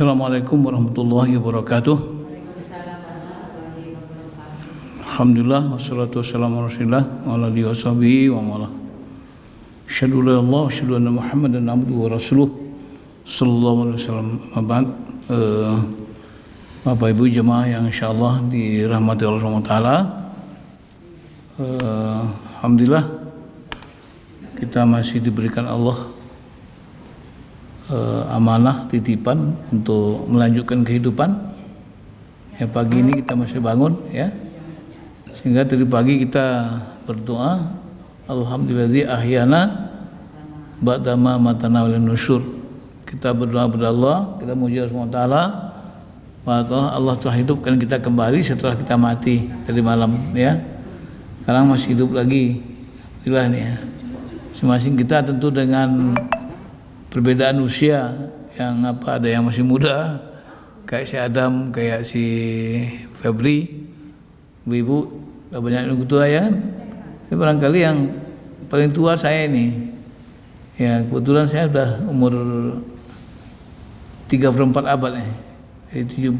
Assalamualaikum warahmatullahi wabarakatuh. Alhamdulillah wassalatu wassalamu ala Rasulillah wa ala alihi washabihi wa mala. Asyhadu la ilaha illallah wa asyhadu anna Muhammadan abduhu wa rasuluh sallallahu alaihi wasallam. Mabad Bapak Ibu jemaah yang insyaallah dirahmati Allah Subhanahu wa taala. Alhamdulillah kita masih diberikan Allah amanah titipan untuk melanjutkan kehidupan. Ya, pagi ini kita masih bangun ya, sehingga tadi pagi kita berdoa alhamdulillazi ahyana ba'dama matana wal nusyur. Kita berdoa kepada Allah, kita memuji Allah SWT, Allah telah hidupkan kita kembali setelah kita mati tadi malam ya. Sekarang masih hidup lagi. Alhamdulillah nih ya. Masing-masing kita tentu dengan perbedaan usia yang ada yang masih muda kayak si Adam, kayak si Febri, ibu banyak yang tua ya kan. Tapi barangkali yang paling tua saya ini ya, kebetulan saya sudah umur 34 abad nih, jadi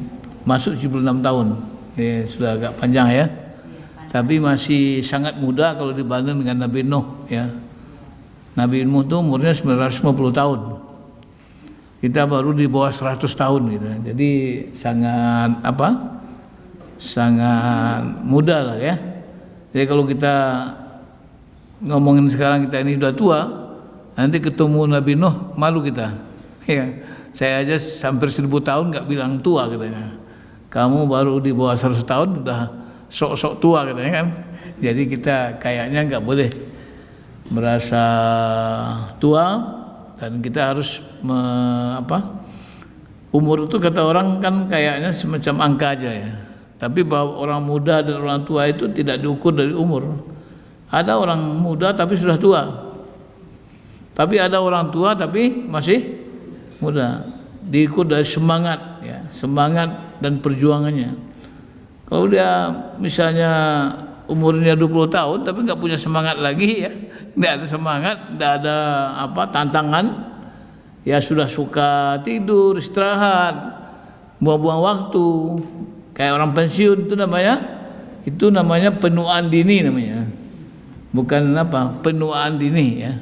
masuk 76 tahun ya, sudah agak panjang ya, tapi masih sangat muda kalau dibanding dengan Nabi Nuh ya. Nabi Nuh itu umurnya 950 tahun. Kita baru di bawah 100 tahun gitu. Jadi sangat sangat muda lah ya. Jadi kalau kita ngomongin sekarang kita ini sudah tua, nanti ketemu Nabi Nuh malu kita. Ya, saya aja hampir 1000 tahun nggak bilang tua katanya. Kamu baru di bawah 100 tahun udah sok-sok tua katanya kan. Jadi kita kayaknya nggak boleh merasa tua, dan kita harus umur itu kata orang kan kayaknya semacam angka aja ya, tapi bahwa orang muda dan orang tua itu tidak diukur dari umur. Ada orang muda tapi sudah tua, tapi ada orang tua tapi masih muda, diukur dari semangat ya, semangat dan perjuangannya. Kalau dia misalnya umurnya 20 tahun tapi nggak punya semangat lagi ya, nggak ada semangat, nggak ada tantangan ya, sudah suka tidur, istirahat, buang-buang waktu kayak orang pensiun, itu namanya penuaan dini namanya, bukan penuaan dini ya.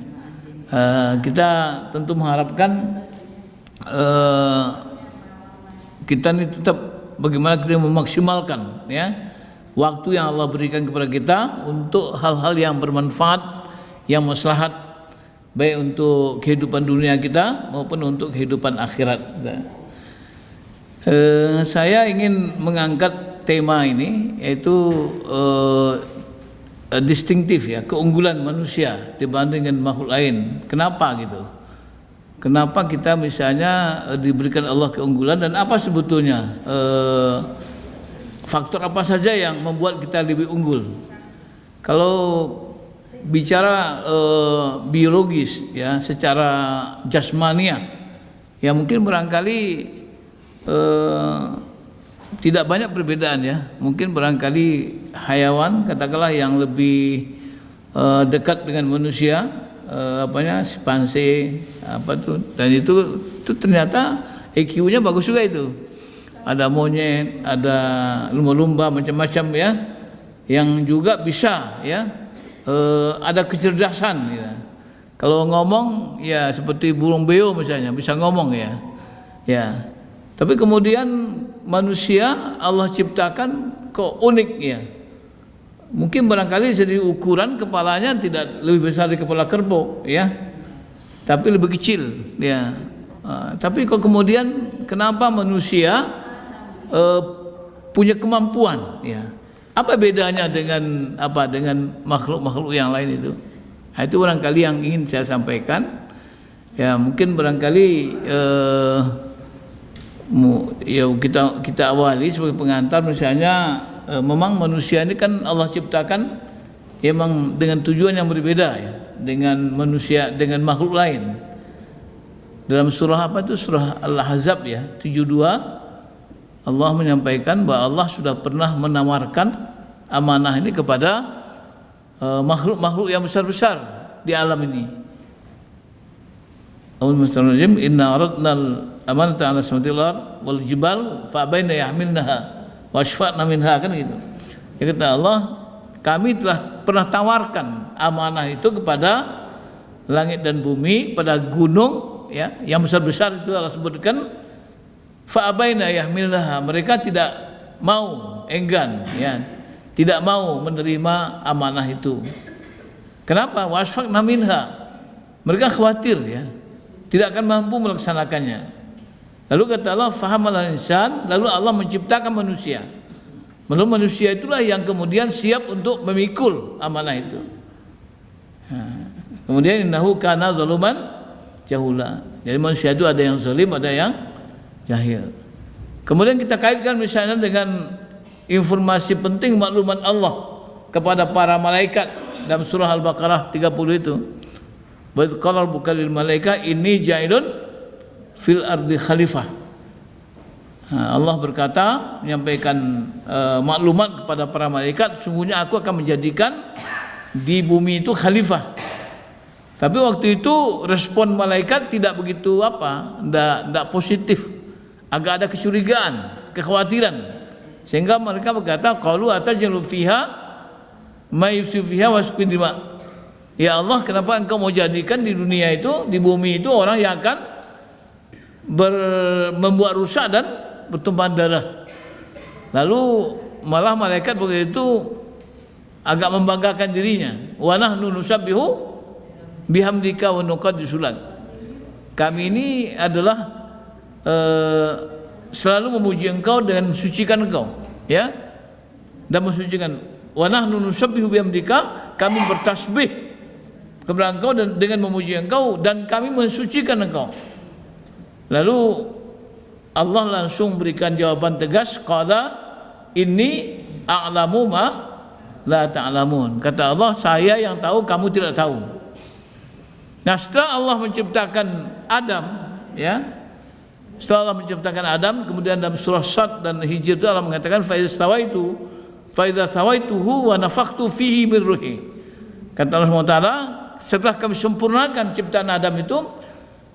Kita tentu mengharapkan kita ini tetap bagaimana kita memaksimalkan ya waktu yang Allah berikan kepada kita untuk hal-hal yang bermanfaat, yang maslahat, baik untuk kehidupan dunia kita maupun untuk kehidupan akhirat. Saya ingin mengangkat tema ini, yaitu distinktif ya, keunggulan manusia dibandingkan makhluk lain. Kenapa gitu? Kenapa kita misalnya diberikan Allah keunggulan, dan apa sebetulnya faktor apa saja yang membuat kita lebih unggul? Kalau bicara biologis ya, secara jasmania ya, mungkin barangkali tidak banyak perbedaan ya. Mungkin barangkali hayawan katakanlah yang lebih dekat dengan manusia, simpanse dan itu ternyata IQ-nya bagus juga itu. Ada monyet, ada lumba-lumba macam-macam ya, yang juga bisa ya, ada kecerdasan ya. Kalau ngomong ya seperti burung beo misalnya, bisa ngomong ya. Ya. Tapi kemudian manusia Allah ciptakan kok unik ya. Mungkin barangkali dari ukuran kepalanya tidak lebih besar dari kepala kerbau ya, tapi lebih kecil ya. Tapi kok kemudian kenapa manusia punya kemampuan ya? Apa bedanya dengan makhluk-makhluk yang lain itu? Nah, itu barangkali yang ingin saya sampaikan ya. Mungkin barangkali ya kita awali sebagai pengantar, misalnya memang manusia ini kan Allah ciptakan ya, memang dengan tujuan yang berbeda ya dengan manusia, dengan makhluk lain. Dalam surah surah Al-Ahzab ya 72, Allah menyampaikan bahwa Allah sudah pernah menawarkan amanah ini kepada makhluk-makhluk yang besar-besar di alam ini. Inna aradna amanatan 'ala samawati wal jibal fa abaina yahmilnaha wa ashfaqna minha, kan gitu. Ya kata Allah, kami telah pernah tawarkan amanah itu kepada langit dan bumi, pada gunung ya, yang besar-besar itu Allah sebutkan, fa abaina yahmilnaha, mereka tidak mau, enggan ya, tidak mau menerima amanah itu. Kenapa? Wa ashfaqna minha, mereka khawatir ya, tidak akan mampu melaksanakannya. Lalu kata Allah, fahamal insan, lalu Allah menciptakan manusia. Lalu manusia itulah yang kemudian siap untuk memikul amanah itu. Kemudian innahu kana zaluman jahula. Jadi manusia itu ada yang zalim, ada yang jahil. Kemudian kita kaitkan misalnya dengan informasi penting maklumat Allah kepada para malaikat dalam surah Al-Baqarah 30 itu. Wa idz qala rabbuka lil malaika inni ja'ilun fil ardi khalifah. Allah berkata, menyampaikan maklumat kepada para malaikat, sungguhnya aku akan menjadikan di bumi itu khalifah. Tapi waktu itu respon malaikat tidak begitu tidak positif, agak ada kecurigaan, kekhawatiran, sehingga mereka berkata, qalu atajalu fiha may yufsidu fiha wa yasfiku dima. Ya Allah, kenapa engkau mau jadikan di dunia itu, di bumi itu orang yang akan membuat rusak dan bertumpahan darah. Lalu malah malaikat begitu agak membanggakan dirinya. Wa nahnu nusabbihu bihamdika wa nuqaddisu lak. Kami ini adalah selalu memuji engkau dan mensucikan engkau, ya, dan mensucikan. Wa nahnu nusabbihu bihamdika, kami bertasbih kepada engkau dan dengan memuji engkau, dan kami mensucikan engkau. Lalu Allah langsung berikan jawaban tegas, qala inni a'lamu ma la ta'lamun. Kata Allah, saya yang tahu, kamu tidak tahu. Nah, setelah Allah menciptakan Adam, ya, setelah Allah menciptakan Adam, kemudian dalam surah Sad dan Hijr itu Allah mengatakan, fa idza stawaituhu wa nafakhtu fihi min ruhi. Kata Allah SWT, setelah kami sempurnakan ciptaan Adam itu,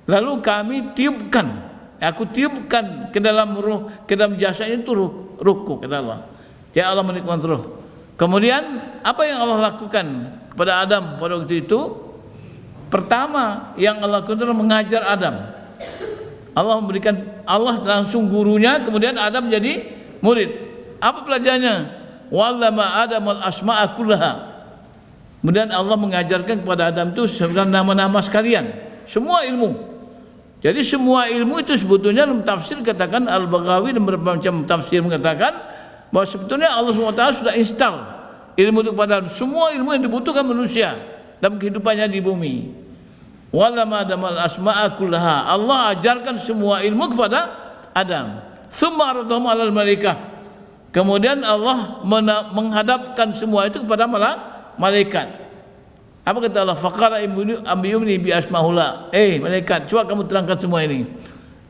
lalu kami tiupkan, aku tiupkan ke dalam ruh, ke dalam jasanya itu ruhku, kata Allah. Ya, Allah menikmati ruh. Kemudian apa yang Allah lakukan kepada Adam pada waktu itu? Pertama yang Allah lakukan adalah mengajar Adam. Allah langsung gurunya, kemudian Adam menjadi murid. Apa pelajarannya? Wallama Adam al-asma'a kullaha. Kemudian Allah mengajarkan kepada Adam itu sebenarnya nama-nama sekalian, semua ilmu. Jadi semua ilmu itu sebetulnya dalam tafsir katakan Al-Baghawi dan beberapa macam tafsir mengatakan bahwa sebetulnya Allah SWT sudah install ilmu itu kepada semua ilmu yang dibutuhkan manusia dalam kehidupannya di bumi. Wallama Adam al-asma'a kullaha. Allah ajarkan semua ilmu kepada Adam. Tsumma aradahum 'alal malaikah. Kemudian Allah menghadapkan semua itu kepada malaikat. Apa kata Allah? Faqara ambiyumni bi asma'ullah. Malaikat, coba kamu terangkan semua ini.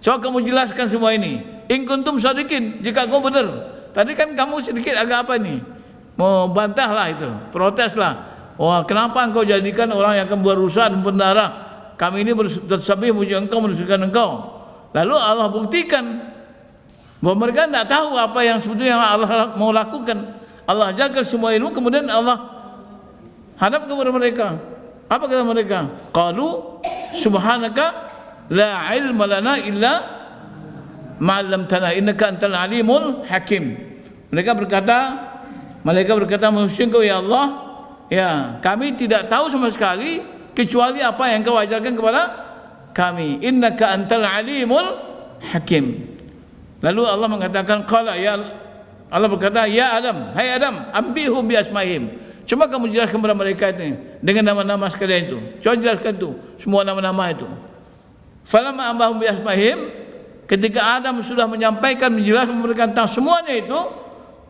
Coba kamu jelaskan semua ini. In kuntum shadiqin, jika kamu benar. Tadi kan kamu sedikit agak apa nih? Mau bantahlah itu, proteslah. Wah, kenapa engkau jadikan orang yang akan buat rusak dan berdarah? Kami ini bertasbih memuji engkau, mensucikan engkau. Lalu Allah buktikan bahwa mereka tidak tahu apa yang sebetulnya Allah mau lakukan. Allah ajarkan semua ilmu, kemudian Allah hadap kepada mereka. Apa kata mereka? Qalu subhanaka la ilma lana illa ma 'allamtana innaka antal alimul hakim. Mereka berkata manusia engkau ya Allah, ya, kami tidak tahu sama sekali kecuali apa yang kau ajarkan kepada kami. Innaka antal alimul hakim. Lalu Allah mengatakan Allah berkata, ya Adam, hai Adam, ambihum bi asma'ihim. Coba kamu jelaskan kepada mereka itu dengan nama-nama sekalian itu. Coba jelaskan itu, semua nama-nama itu. Falamma ambahum bi asma'ihim, ketika Adam sudah menyampaikan, menjelaskan mereka tentang semuanya itu,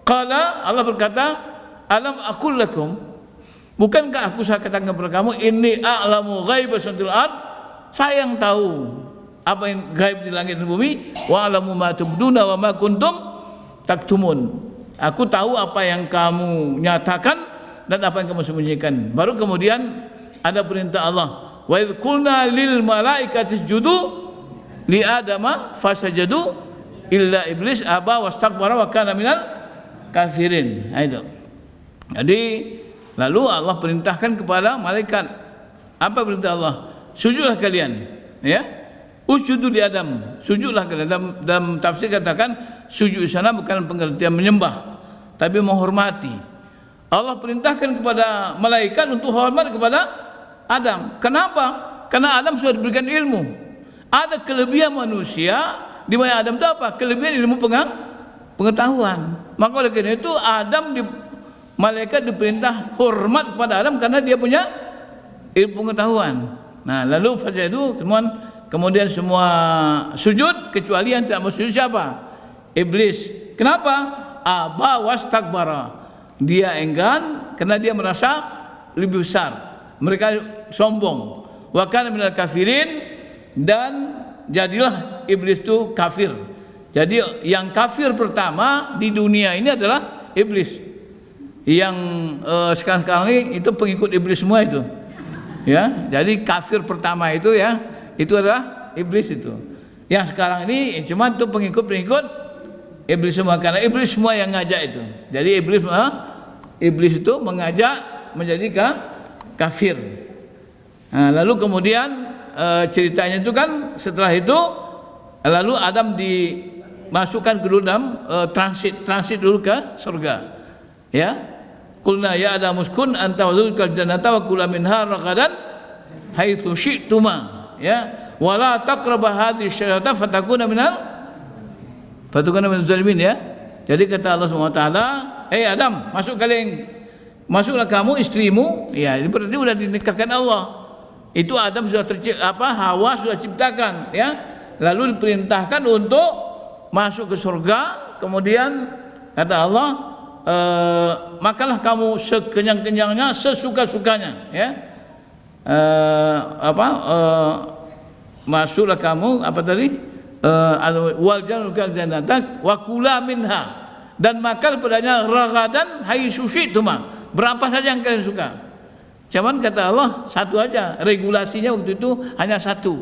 qala, Allah berkata, alam aqul lakum, bukankah aku saya katakan kepada kamu, inni a'lamu ghaibas samawati wal ard, saya yang tahu apa yang gaib di langit dan bumi, wa a'lamu ma tubduna wa ma kuntum taktumun. Aku tahu apa yang kamu nyatakan dan apa yang kamu sembunyikan. Baru kemudian ada perintah Allah, wa idz qulna lil malaikati isjudu li adama fasajadu illa iblis aba wastakbara wa kana minal kafirin. Nah, itu. Jadi lalu Allah perintahkan kepada malaikat. Apa perintah Allah? Sujudlah kalian, ya. Usjudu li Adam. Sujudlah kalian. Dalam tafsir katakan sujud di sana bukan pengertian menyembah, tapi menghormati. Allah perintahkan kepada malaikat untuk hormat kepada Adam. Kenapa? Karena Adam sudah diberikan ilmu. Ada kelebihan manusia di mana Adam itu apa? Kelebihan ilmu pengetahuan. Maka oleh karena itu malaikat diperintah hormat kepada Adam karena dia punya ilmu pengetahuan. Nah, lalu fasajadu kemudian semua sujud kecuali yang tidak mau sujud siapa? Iblis. Kenapa? Aba wastakbara. Dia enggan karena dia merasa lebih besar. Mereka sombong. Wa kana minal kafirin, dan jadilah iblis itu kafir. Jadi yang kafir pertama di dunia ini adalah iblis. Yang sekarang ini itu pengikut iblis semua itu. Ya, jadi kafir pertama itu ya, itu adalah iblis itu. Yang sekarang ini cuma itu pengikut iblis semua, karena iblis semua yang ngajak itu. Jadi iblis itu mengajak menjadi kafir. Nah, lalu kemudian ceritanya itu kan setelah itu lalu Adam dimasukkan ke dalam transit dulu ke surga. Ya. Qulna ya Adam uskun anta wa zawjukal jannata wa kula minha ragadan haitsu syi'tuma, ya, wala taqrabu hadhihi syajarata fatakuna minal zalimin, ya. Jadi kata Allah SWT, Adam, masuklah kamu, istrimu, ya, berarti sudah dinikahkan Allah. Itu Adam sudah Hawa sudah ciptakan, ya. Lalu diperintahkan untuk masuk ke surga. Kemudian kata Allah, makalah kamu sekenyang-kenyangnya, sesuka-sukanya, ya. Masuklah kamu wal jannata wa kula minha, dan makan padanya ragadan haitsu syi'tuma, berapa saja yang kalian suka. Cuman kata Allah satu aja, regulasinya waktu itu hanya satu.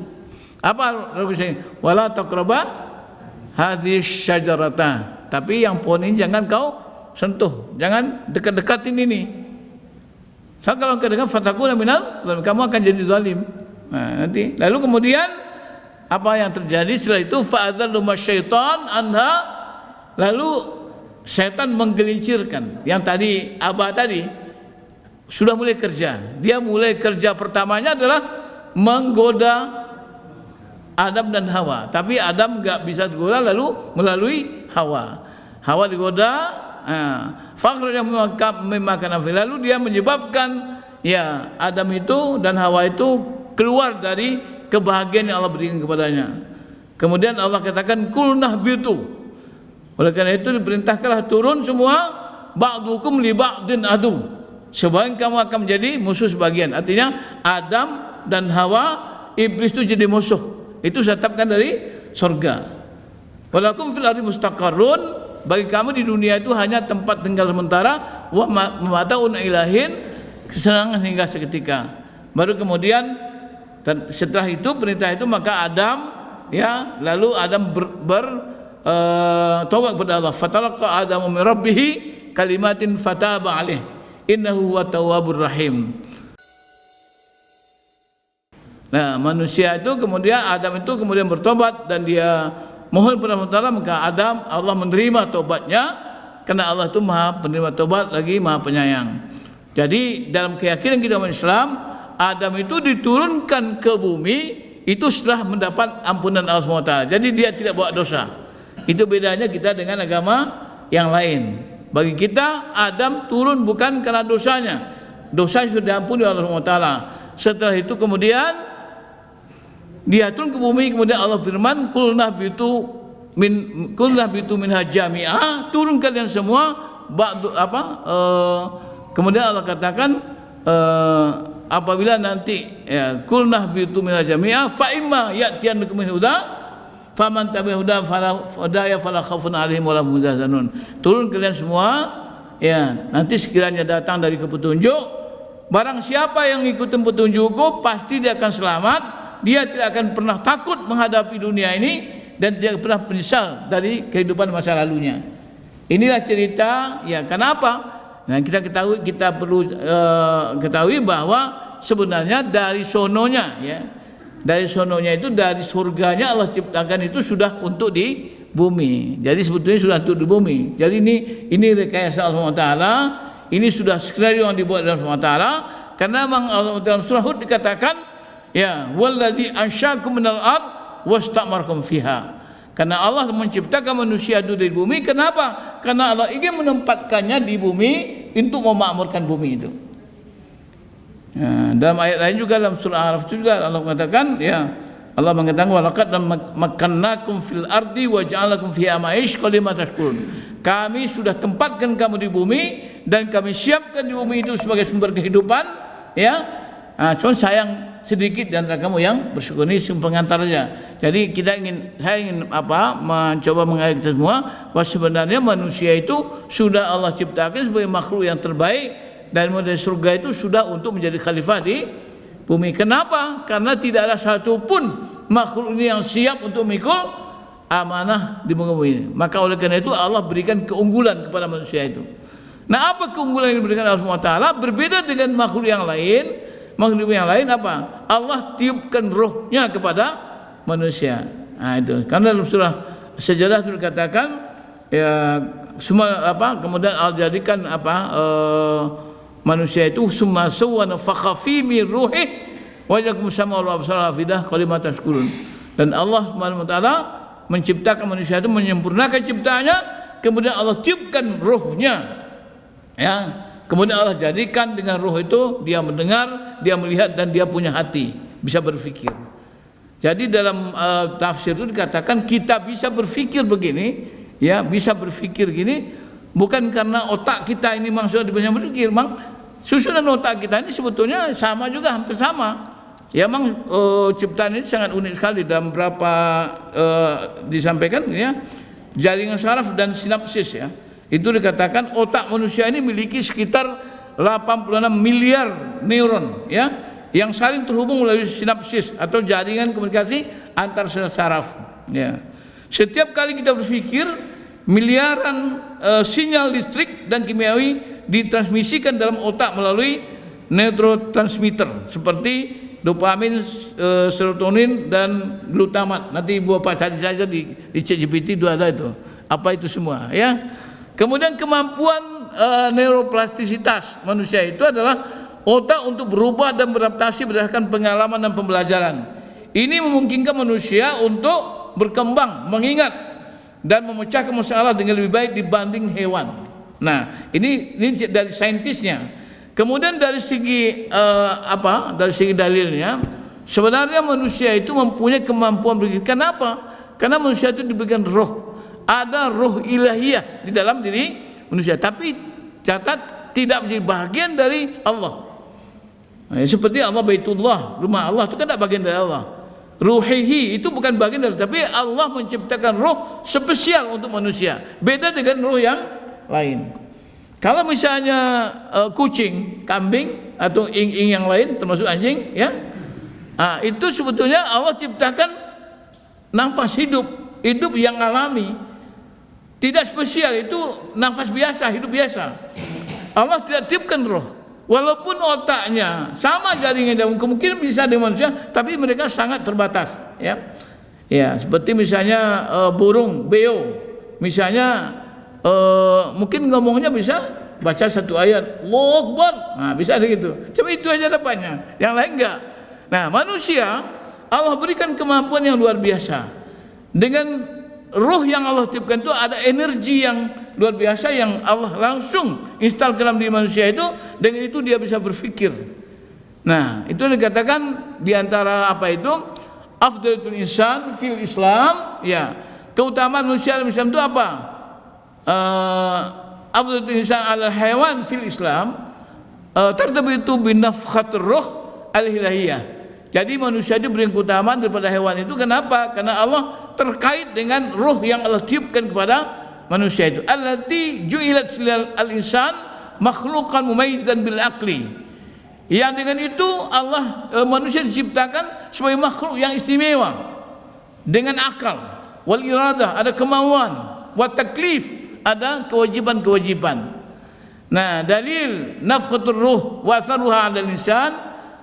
Apa regulasinya? Wala taqraba hadhihi syajarata, tapi yang pohon ini jangan kau sentuh, jangan dekat-dekatin ini. So, kalau kadang fatakuna minal, kamu akan jadi zalim. Nah, nanti. Lalu kemudian apa yang terjadi setelah itu? Fa'adzallahuma syaitan anha, lalu setan menggelincirkan. Yang tadi Abah tadi sudah mulai kerja. Dia mulai kerja pertamanya adalah menggoda Adam dan Hawa. Tapi Adam enggak bisa digoda, lalu melalui Hawa. Hawa digoda, fakhraja mimma kana fi, lalu dia menyebabkan ya Adam itu dan Hawa itu keluar dari kebahagiaan yang Allah berikan kepadanya. Kemudian Allah katakan kulnah bitu. Oleh karena itu diperintahkanlah turun semua, ba'dukum li ba'din adu, sebagian kamu akan menjadi musuh sebagian. Artinya Adam dan Hawa, iblis itu jadi musuh. Itu saya tetapkan dari surga. Walakum fil ardi mustaqarrun, bagi kamu di dunia itu hanya tempat tinggal sementara, wa mataun ilahin, kesenangan hingga seketika. Baru kemudian setelah itu perintah itu maka Adam, ya, lalu Adam bertobat kepada Allah. Fatalaqa Adamu min rabbih kalimatin fataba alaih innahu huwa tawwabur rahim. Nah, manusia itu kemudian Adam itu kemudian bertobat dan dia mohon kepada Allah, maka Allah menerima tobatnya, karena Allah itu Maha penerima tobat lagi Maha penyayang. Jadi dalam keyakinan kita umat Islam, Adam itu diturunkan ke bumi itu setelah mendapat ampunan Allah SWT. Jadi dia tidak buat dosa. Itu bedanya kita dengan agama yang lain. Bagi kita Adam turun bukan karena dosanya. Dosanya sudah diampuni oleh Allah SWT. Setelah itu kemudian dia turun ke bumi, kemudian Allah firman kulnah bitu minha jami'ah, turun kalian semua kemudian Allah katakan apabila nanti ya kulnah bitu minha jami'ah fa imma ya'tiyannakum min huda faman tabi'a huda fala khaufun 'alaihim wa lahum yahzanun. Turun kalian semua, ya, nanti sekiranya datang dari petunjuk, barang siapa yang ngikutin petunjukku pasti dia akan selamat dia tidak akan pernah takut menghadapi dunia ini dan tidak pernah menyesal dari kehidupan masa lalunya. Inilah cerita ya kenapa. Nah, kita perlu ketahui bahwa sebenarnya dari sononya ya. Dari sononya itu dari surganya Allah ciptakan itu sudah untuk di bumi. Jadi sebetulnya sudah untuk di bumi. Jadi ini rekayasa Allah SWT. Ini sudah skenario yang dibuat oleh Allah SWT. Karena memang Allah dalam surah Hud dikatakan ya walladzi ansyakum minal ard wasta'markum fiha. Karena Allah menciptakan manusia itu dari bumi. Kenapa? Karena Allah ingin menempatkannya di bumi untuk memakmurkan bumi itu. Ya, dalam ayat lain juga dalam surah Al-Araf juga Allah mengatakan ya Allah mengatakan walaqad makkannakum fil ardi wa ja'alakum fiha ma'ish qalima tashkurun. Kami sudah tempatkan kamu di bumi dan kami siapkan di bumi itu sebagai sumber kehidupan ya. Cuma sayang sedikit di antara kamu yang bersyukur. Ini pengantarnya. Jadi saya ingin mencoba mengajak kita semua bahwa sebenarnya manusia itu sudah Allah ciptakan sebagai makhluk yang terbaik dan dari surga itu sudah untuk menjadi khalifah di bumi. Kenapa? Karena tidak ada satupun makhluk ini yang siap untuk memikul amanah di muka bumi ini. Maka oleh karena itu Allah berikan keunggulan kepada manusia itu. Nah, apa keunggulan yang diberikan Allah SWT? Berbeda dengan makhluk yang lain. Makhluk yang lain apa? Allah tiupkan rohnya kepada manusia. Nah, itu. Karena dalam surah Sajadah itu dikatakan ya semua kemudian Allah jadikan manusia itu summa sawwana fakhafi min ruhi wa jakum sama wa absara fidah kalimat tashkurun. Dan Allah Subhanahu wa taala menciptakan manusia itu menyempurnakan ciptaannya, kemudian Allah tiupkan rohnya. Ya. Kemudian Allah jadikan dengan roh itu dia mendengar, dia melihat dan dia punya hati, bisa berpikir. Jadi dalam tafsir itu dikatakan kita bisa berpikir begini, ya, bisa berpikir gini bukan karena otak kita ini maksudnya dibanyak berpikir, Mang. Susunan otak kita ini sebetulnya sama juga, hampir sama. Ya, Mang, ciptaan ini sangat unik sekali dalam berapa disampaikan ya, jaringan saraf dan sinapsis ya. Itu dikatakan otak manusia ini memiliki sekitar 86 miliar neuron ya yang saling terhubung melalui sinapsis atau jaringan komunikasi antar sel saraf ya. Setiap kali kita berpikir miliaran sinyal listrik dan kimiawi ditransmisikan dalam otak melalui neurotransmitter seperti dopamin, serotonin dan glutamat. Nanti Bapak cari saja di ChatGPT itu ada itu. Apa itu semua ya. Kemudian kemampuan neuroplastisitas manusia itu adalah otak untuk berubah dan beradaptasi berdasarkan pengalaman dan pembelajaran. Ini memungkinkan manusia untuk berkembang, mengingat dan memecahkan masalah dengan lebih baik dibanding hewan. Nah, ini dari saintisnya. Kemudian dari segi dari segi dalilnya, sebenarnya manusia itu mempunyai kemampuan berpikir. Kenapa? Karena manusia itu diberikan roh. Ada roh ilahiyah di dalam diri manusia, tapi catat tidak menjadi bagian dari Allah. Nah, seperti Allah Baitullah, rumah Allah itu kan tidak bagian dari Allah. Ruhihi itu bukan bagian dari, tapi Allah menciptakan roh spesial untuk manusia, beda dengan roh yang lain. Kalau misalnya kucing, kambing atau ing-ing yang lain termasuk anjing ya, itu sebetulnya Allah ciptakan nafas hidup yang alami. Tidak spesial, itu nafas biasa, hidup biasa. Allah tidak tiupkan roh. Walaupun otaknya sama jaringan dan kemungkinan bisa dengan manusia, tapi mereka sangat terbatas. Ya, ya seperti misalnya burung beo, misalnya mungkin ngomongnya bisa baca satu ayat, Allahu Akbar, nah bisa begitu. Cuma itu aja dapatnya, yang lain enggak. Nah, manusia Allah berikan kemampuan yang luar biasa. Dengan roh yang Allah tiupkan itu ada energi yang luar biasa yang Allah langsung install ke dalam diri manusia itu, dengan itu dia bisa berpikir. Nah, itu dikatakan diantara apa itu afdalul insan fil Islam ya. Keutamaan manusia dalam Islam itu apa? Afdalul insan ala hewan fil Islam tertabitu binafkhatur roh al-ilahiyah. Jadi manusia itu beri keutamaan daripada hewan itu. Kenapa? Karena Allah terkait dengan roh yang Allah tiupkan kepada manusia itu. Allati ju'ilat al-insan makhluqan mumayyizan bil aqli. Yang dengan itu Allah manusia diciptakan sebagai makhluk yang istimewa dengan akal, wal iradah, ada kemauan, wa taklif, ada kewajiban-kewajiban. Nah, dalil nafkhatur ruh wa atharuha 'alal insan,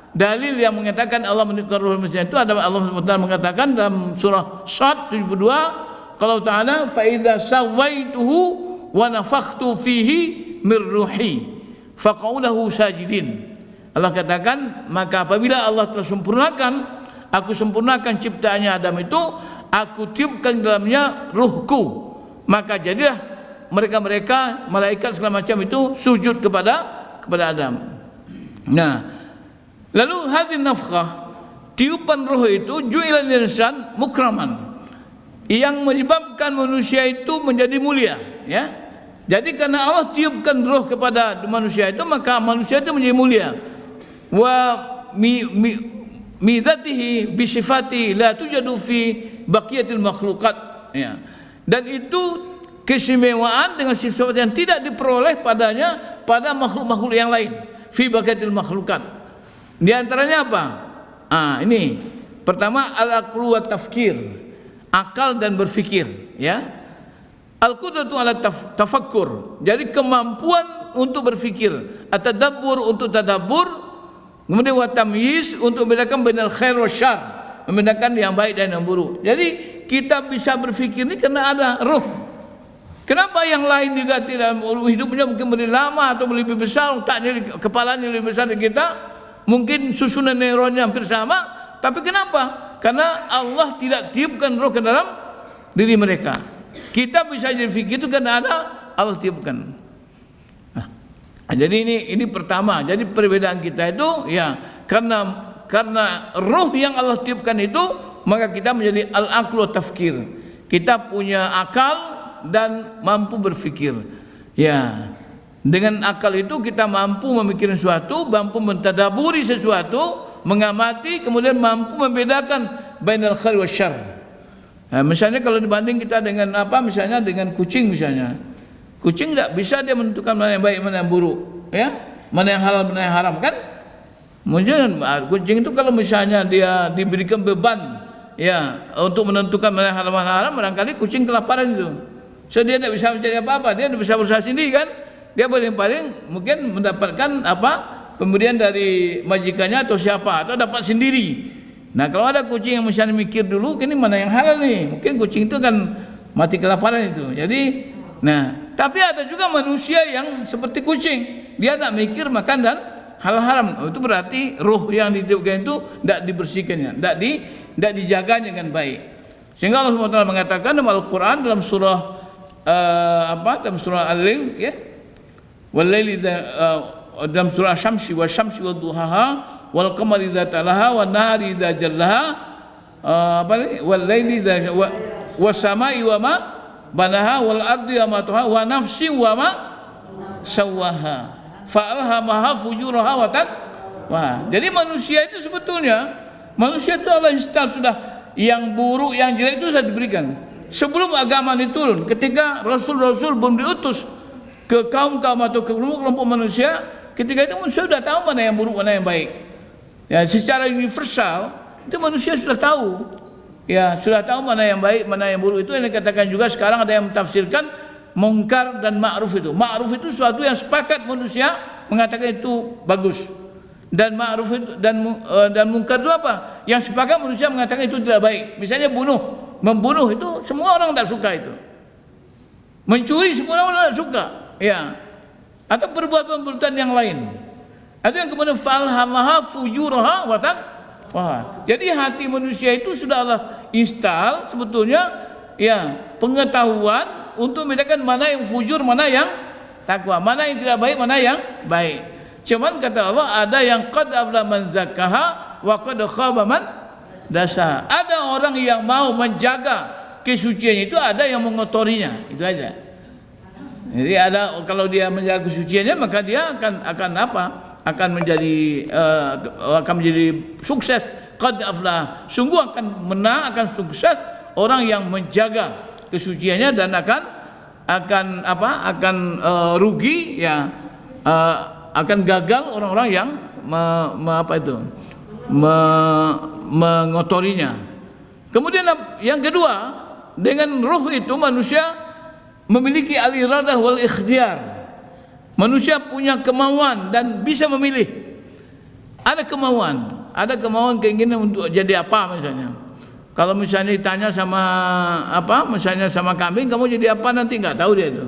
dalil yang mengatakan Allah meniupkan ruh manusia itu ada Allah SWT mengatakan dalam surah Shad 72, kalau ta'ala fa idza sawaituhu wa nafakhtu fihi mir ruhi faq'u lahu sajidin. Allah katakan, maka apabila Allah telah sempurnakan, aku sempurnakan ciptaannya Adam itu, aku tiupkan dalamnya ruhku, maka jadilah mereka malaikat segala macam itu sujud kepada Adam. Nah, lalu hadhihi nafkhah, tiupan roh itu ju'ilal insan mukraman, yang menyebabkan manusia itu menjadi mulia, ya. Jadi karena Allah tiupkan roh kepada manusia itu, maka manusia itu menjadi mulia. Wa midatihi bi sifati la tujadu fi baqiyatil makhluqat, ya. Dan itu keistimewaan dengan sifat yang tidak diperoleh padanya pada makhluk-makhluk yang lain, fi baqiyatil makhluqat. Di antaranya apa? Ini pertama al-aqlu wa tafkir, akal dan berfikir, ya. Al-qudratu ala tafakkur, jadi kemampuan untuk berfikir, at-tadabbur untuk tadabbur, kemudian wa tamyiz untuk membedakan bainal khair wa syarr, membedakan yang baik dan yang buruk. Jadi kita bisa berfikir ini karena ada roh. Kenapa yang lain juga tidak, hidupnya mungkin lebih lama atau lebih besar, otaknya, kepalanya lebih besar dari kita, mungkin susunan neuronnya hampir sama, tapi kenapa? Karena Allah tidak tiupkan roh ke dalam diri mereka. Kita bisa jadi fikir itu karena ada Allah tiupkan. Jadi ini pertama. Jadi perbedaan kita itu, ya, karena roh yang Allah tiupkan itu, maka kita menjadi al-aqlu tafkir. Kita punya akal dan mampu berfikir. Ya. Dengan akal itu kita mampu memikirkan sesuatu, mampu mentadaburi sesuatu, mengamati, kemudian mampu membedakan bainal khair wa syarr. Nah, misalnya kalau dibanding kita dengan apa, misalnya dengan kucing misalnya. Kucing tidak bisa dia menentukan mana yang baik, mana yang buruk, ya, mana yang halal, mana yang haram, kan? Mungkin kucing itu kalau misalnya dia diberikan beban, ya, untuk menentukan mana yang halal, mana yang haram, barangkali kucing kelaparan itu. So dia tidak bisa mencari apa-apa, dia tidak bisa berusaha sendiri, kan? Dia paling mungkin mendapatkan apa, pemberian dari majikannya atau siapa, atau dapat sendiri. Nah, kalau ada kucing yang misalnya mikir dulu, ini mana yang halal nih, mungkin kucing itu kan mati kelaparan itu. Jadi, nah, tapi ada juga manusia yang seperti kucing, dia tidak mikir makan dan halal haram. Itu berarti roh yang ditiupkan itu tidak dibersihkannya, tidak dijaganya dengan baik. Sehingga Allah SWT mengatakan dalam Al-Quran dalam surah dalam surah Al-Lail, ya, wal-laili, dalam surah Syamsi wa syamsi wa duhaha wal qamari idza talaha wan nahari idza jallaha, wal laili idza was samai wa ma banaha wal ardi wa ma taha wa nafsin wa ma sawaha fa alhamaha fujuraha wa taqwa. Jadi manusia itu sebetulnya, manusia itu Allah install sudah, yang buruk yang jelek itu sudah diberikan sebelum agama ini turun. Ketika rasul-rasul belum diutus ke kaum-kaum atau ke kelompok manusia, ketika itu manusia sudah tahu mana yang buruk, mana yang baik. Ya, secara universal itu manusia sudah tahu. Ya, sudah tahu mana yang baik, mana yang buruk. Itu yang dikatakan juga sekarang ada yang mentafsirkan mungkar dan ma'ruf itu. Ma'ruf itu suatu yang sepakat manusia mengatakan itu bagus. Dan ma'ruf itu dan mungkar itu apa? Yang sepakat manusia mengatakan itu tidak baik. Misalnya membunuh itu semua orang tidak suka itu. Mencuri semua orang tidak suka. Ya. Atau perbuatan-perbuatan yang lain. Ada yang kemudian falhamaha fujuraha wa taqwa. Jadi hati manusia itu sudah Allah install sebetulnya, ya, pengetahuan untuk membedakan mana yang fujur, mana yang takwa, mana yang tidak baik, mana yang baik. Cuman kata Allah ada yang qad afla man zakkaha wa qad khaba man dasaha. Ada orang yang mau menjaga kesuciannya itu, ada yang mengotorinya, itu aja. Jadi ada, kalau dia menjaga kesuciannya maka dia akan apa? Akan menjadi sukses. Qad aflah, sungguh akan menang, akan sukses orang yang menjaga kesuciannya, dan akan rugi, ya, akan gagal orang-orang yang mengotorinya. Kemudian yang kedua, dengan roh itu manusia memiliki al-iradah wal ikhtiyar. Manusia punya kemauan dan bisa memilih. Ada kemauan keinginan untuk jadi apa misalnya. Kalau misalnya ditanya sama misalnya sama kambing, kamu jadi apa nanti, nggak tahu dia itu.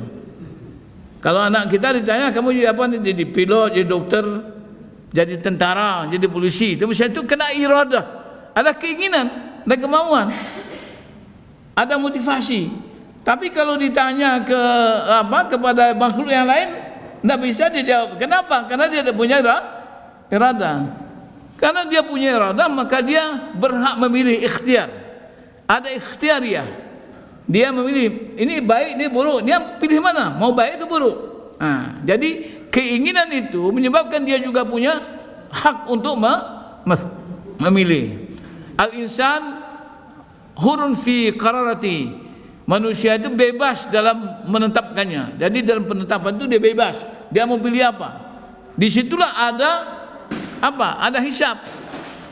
Kalau anak kita ditanya kamu jadi apa, jadi pilot, jadi dokter, jadi tentara, jadi polisi, itu misalnya itu kena iradah. Ada keinginan, ada kemauan, ada motivasi. Tapi kalau ditanya kepada makhluk yang lain, tidak bisa dia jawab. Kenapa? Karena dia tidak punya iradah. Karena dia punya iradah, maka dia berhak memilih, ikhtiar. Ada ikhtiariah. Dia memilih, ini baik, ini buruk. Dia pilih mana? Mau baik atau buruk? Nah, jadi keinginan itu menyebabkan dia juga punya hak untuk memilih. Al-insan hurun fi qararati. Manusia itu bebas dalam menetapkannya. Jadi dalam penetapan itu dia bebas. Dia mau pilih apa? Disitulah ada ada hisab.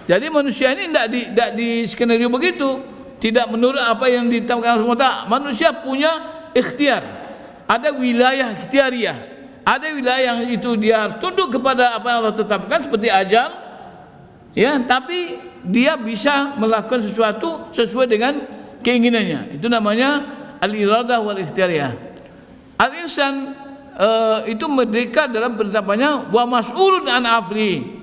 Jadi manusia ini tidak di skenario begitu, tidak menurut apa yang ditetapkan Allah SWT. Manusia punya ikhtiar, ada wilayah ikhtiariah, ada wilayah yang itu dia harus tunduk kepada apa yang Allah tetapkan seperti ajal, ya. Tapi dia bisa melakukan sesuatu sesuai dengan keinginannya. Itu namanya al-iradah wal ikhtiariyah. Al-insan itu merdeka dalam penetapannya, wa mas'ulun an afli,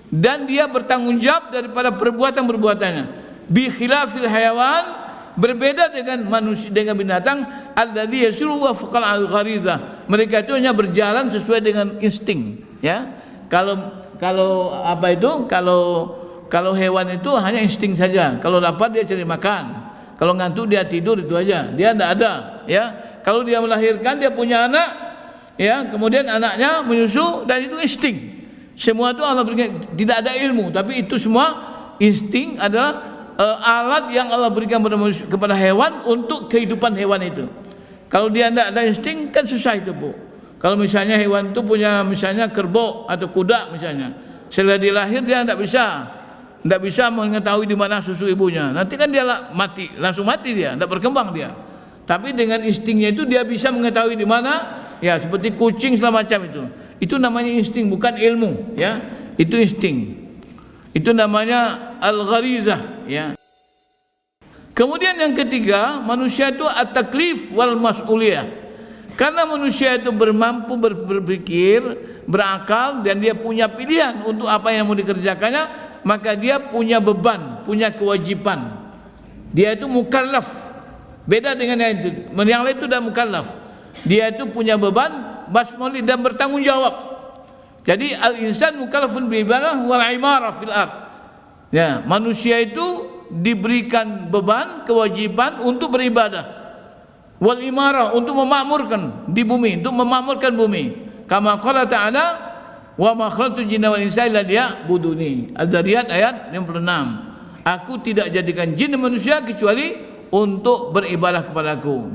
dan dia bertanggung jawab daripada perbuatan-perbuatannya. Bi khilafil hayawan, berbeda dengan manusia, dengan binatang, alladzi yasuru wa faqal al-gharizah. Mereka itu hanya berjalan sesuai dengan insting, ya. Kalau hewan itu hanya insting saja. Kalau lapar dia cari makan, kalau ngantuk dia tidur, itu aja. Dia tidak ada, ya. Kalau dia melahirkan, dia punya anak, ya, kemudian anaknya menyusu, dan itu insting. Semua itu Allah berikan, tidak ada ilmu, tapi itu semua insting adalah alat yang Allah berikan kepada hewan untuk kehidupan hewan itu. Kalau dia tidak ada insting, kan susah itu, Bu. Kalau misalnya hewan itu punya misalnya kerbau atau kuda misalnya, setelah dia lahir dia tidak bisa mengetahui di mana susu ibunya. Nanti kan dia mati, langsung mati dia, tidak berkembang dia. Tapi dengan instingnya itu dia bisa mengetahui di mana, ya, seperti kucing segala macam itu. Itu namanya insting, bukan ilmu, ya. Itu insting. Itu namanya al-gharizah, ya. Kemudian yang ketiga, manusia itu at-taklif wal mas'uliyah. Karena manusia itu bermampu berpikir, berakal, dan dia punya pilihan untuk apa yang mau dikerjakannya, maka dia punya beban, punya kewajiban. Dia itu mukallaf. Beda dengan yang itu. Yang lain itu dah mukallaf. Dia itu punya beban, mas'uli, dan bertanggung jawab. Jadi al-insan mukallafun bi ibadah wal imarah fil ard. Ya, manusia itu diberikan beban, kewajiban untuk beribadah. Wal imarah, untuk memakmurkan di bumi, untuk memakmurkan bumi. Kama qala ta'ala, wa ma khalaqtul jinna wal insa illa liya'buduni. Al-Dzariyat ayat 56. Aku tidak jadikan jin dan manusia kecuali untuk beribadah kepadaku.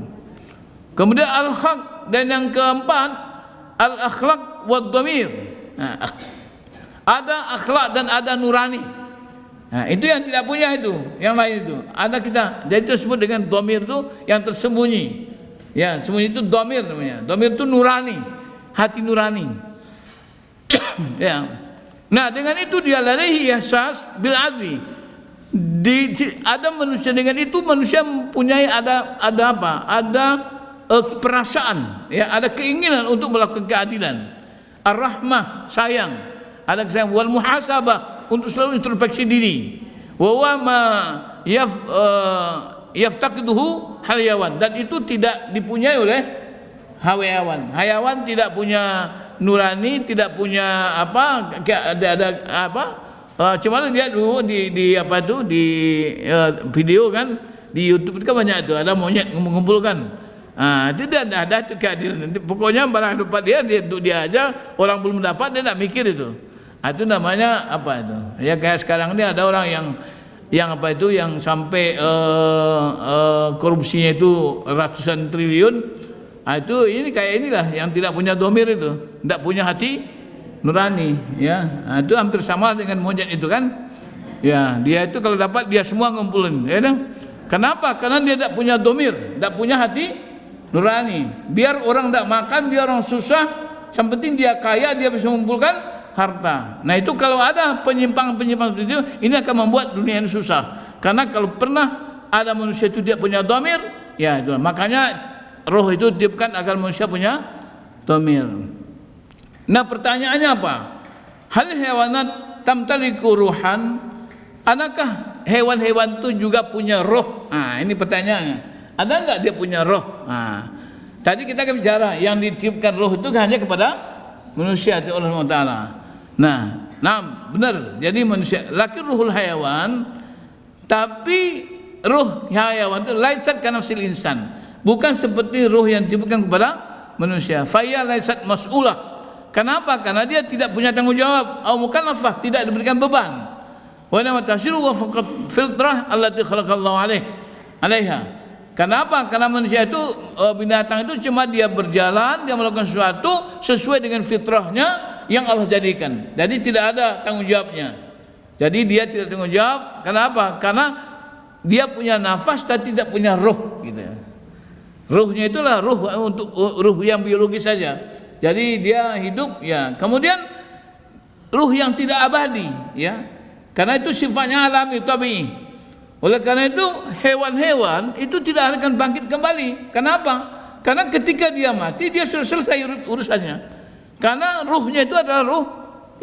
Kemudian al-haq, dan yang keempat al-akhlaq wad dhamir. Ada akhlak dan ada nurani. Nah, itu yang tidak punya itu, yang lain itu. Ada kita. Jadi itu disebut dengan dhamir itu yang tersembunyi. Ya, sembunyi itu dhamir namanya. Dhamir itu nurani, hati nurani. Ya. Nah, dengan itu dia ladaihi ihsas bil adwi. Ada manusia, dengan itu manusia mempunyai ada apa? Ada perasaan, ya, ada keinginan untuk melakukan keadilan. Ar-rahmah, sayang. Ada kesayang, wal muhasabah, untuk selalu introspeksi diri. Wa huwa ma yaftaqiduhu hayawan, dan itu tidak dipunyai oleh hayawan. Hayawan tidak punya nurani, tidak punya ada cuman dia dulu di video kan, di YouTube itu kan banyak itu, ada monyet mengumpulkan. Itu dia tidak ada itu keadilan. Pokoknya barang dapat dia aja, orang belum dapat dia tidak mikir itu. Itu namanya apa itu? Ya kayak sekarang ini ada orang yang sampai korupsinya itu ratusan triliun. Itu ini kayak inilah yang tidak punya dhamir itu, tidak punya hati nurani, ya. Nah, itu hampir sama dengan monyet itu kan. Ya, dia itu kalau dapat dia semua ngumpulin, ya kan? Kenapa? Karena dia tidak punya domir, tidak punya hati nurani. Biar orang tidak makan, biar orang susah, yang penting dia kaya, dia bisa mengumpulkan harta. Nah itu kalau ada penyimpang-penyimpang seperti itu, ini akan membuat dunia ini susah. Karena kalau pernah ada manusia itu dia punya domir, ya itu. Makanya roh itu ditiupkan agar manusia punya domir. Nah pertanyaannya apa? Hal hewanat tamtaliku ruhan? Adakah hewan-hewan itu juga punya roh? Nah, ini pertanyaannya. Ada enggak dia punya roh? Nah, tadi kita akan bicara yang ditiupkan roh itu hanya kepada manusia oleh Allah Taala. Nah, benar. Jadi manusia, laki ruhul hayawan, tapi ruh hayawan itu laisat kana nafsil insan. Bukan seperti ruh yang ditiupkan kepada manusia. Faya laisat mas'ulah. Kenapa? Karena dia tidak punya tanggung jawab. Au mukallafah, tidak diberikan beban. Wa nama tasiru wa faqat fitrah allati khalaqallahu alaiha. Kenapa? Karena manusia itu binatang itu cuma dia berjalan, dia melakukan sesuatu sesuai dengan fitrahnya yang Allah jadikan. Jadi tidak ada tanggung jawabnya. Jadi dia tidak tanggung jawab. Kenapa? Karena dia punya nafas dan tidak punya roh gitu. Ruhnya itulah ruh untuk ruh yang biologis saja. Jadi dia hidup ya. Kemudian ruh yang tidak abadi ya. Karena itu sifatnya alami tabii. Oleh karena itu hewan-hewan itu tidak akan bangkit kembali. Kenapa? Karena ketika dia mati dia sudah selesai urusannya. Karena ruhnya itu adalah ruh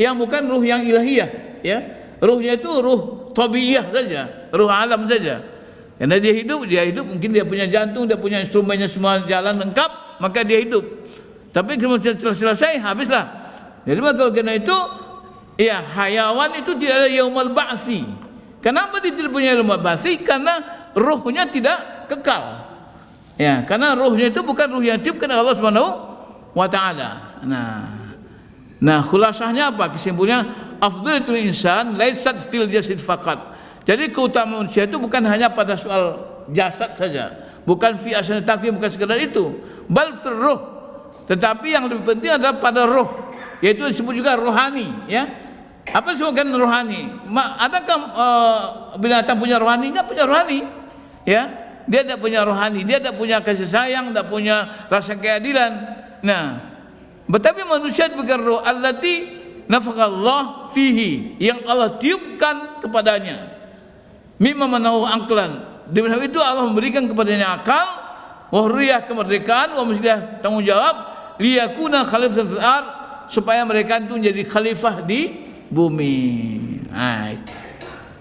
yang bukan ruh yang ilahiyah, ya. Ruhnya itu ruh tabiiyah saja, ruh alam saja. Karena dia hidup mungkin dia punya jantung, dia punya instrumennya semua jalan lengkap, maka dia hidup. Tapi kemudian selesai habislah. Jadi maka karena itu ya, hayawan itu tidak ada yaumul ba'tsi. Kenapa dia tidak punya yaumul ba'tsi? Karena ruhnya tidak kekal. Ya, karena ruhnya itu bukan ruh yang ditiupkan oleh Allah Subhanahu wa taala. Nah, khulasahnya apa? Kesimpulannya afdhatul insan laisat fil jasad faqat. Jadi keutamaan manusia itu bukan hanya pada soal jasad saja, bukan fi asal takwim, bukan sekedar itu, bal fir ruh. Tetapi yang lebih penting adalah pada roh, yaitu disebut juga rohani, ya. Apa disebutkan rohani? Adakah binatang punya rohani? Enggak punya rohani, ya. Dia tidak punya rohani, dia tidak punya kasih sayang, tidak punya rasa keadilan. Nah, tetapi manusia diberikan roh allati nafaqallah fihi, yang Allah tiupkan kepadanya. Mimma manahu aqlan. Dengan itu Allah memberikan kepadanya akal, wahriyah kemerdekaan, wa musliah tanggung jawab, liyakuna khalifatan fil ard, supaya mereka itu menjadi khalifah di bumi. Nah,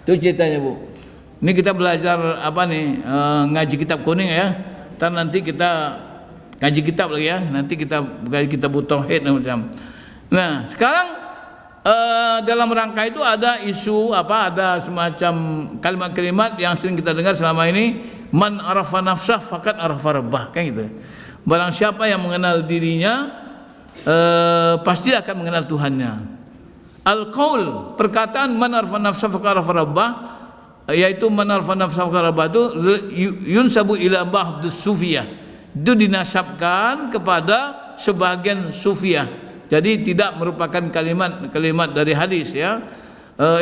itu ceritanya Bu. Ini kita belajar apa nih? Ngaji kitab kuning ya. Ntar nanti kita ngaji kitab lagi ya. Nanti kita ngaji kitab tauhid macam. Nah, sekarang dalam rangka itu ada isu apa? Ada semacam kalimat-kalimat yang sering kita dengar selama ini. Man arafa nafsah faqad arafa rabbah, kan gitu. Barang siapa yang mengenal dirinya pasti akan mengenal Tuhannya. Al-qaul, perkataan man arafa nafsah faqad arafa rabbah, yaitu man arafa nafsah faqad arafa itu yunsabu ila ba'dus sufiyah. Itu dinasabkan kepada sebagian sufiyah. Jadi tidak merupakan kalimat dari hadis ya.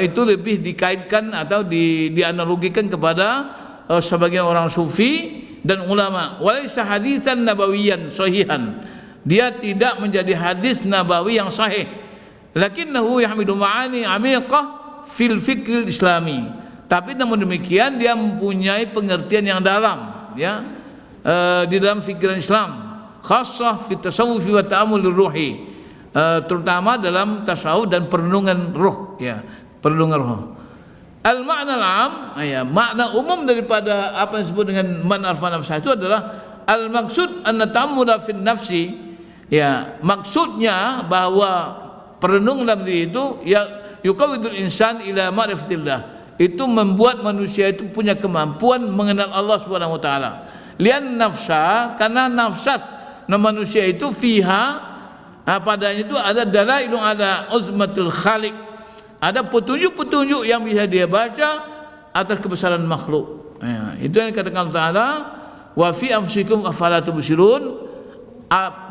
Itu lebih dikaitkan atau dianalogikan kepada sebagian orang sufi dan ulama. Walaysa hadisan nabawiyan sahihan. Dia tidak menjadi hadis nabawi yang sahih. Lakinnahu yahmidu ma'ani amiqah fil fikril islami. Tapi namun demikian dia mempunyai pengertian yang dalam ya, di dalam fikiran Islam, khassah fi tasawuf wa ta'amul ruhi, terutama dalam tasawuf dan perenungan roh ya, perenungan roh. Al makna al-am, ya, makna umum daripada apa yang disebut dengan man arfa nafsah itu adalah al maksud an ta'ammula fi nafsi, ya, maksudnya bahwa perenung dalam diri itu ya yuqawidul insan ila ma'rifatillah, itu membuat manusia itu punya kemampuan mengenal Allah Subhanahu wa taala. Lian nafsa, karena nafsat manusia itu fiha, padanya itu ada dalailun ada uzmatul khaliq, ada petunjuk-petunjuk yang bisa dia baca atas kebesaran makhluk. Ya, itu yang dikatakan Allah Taala, wa fi anfusikum afala tubsirun,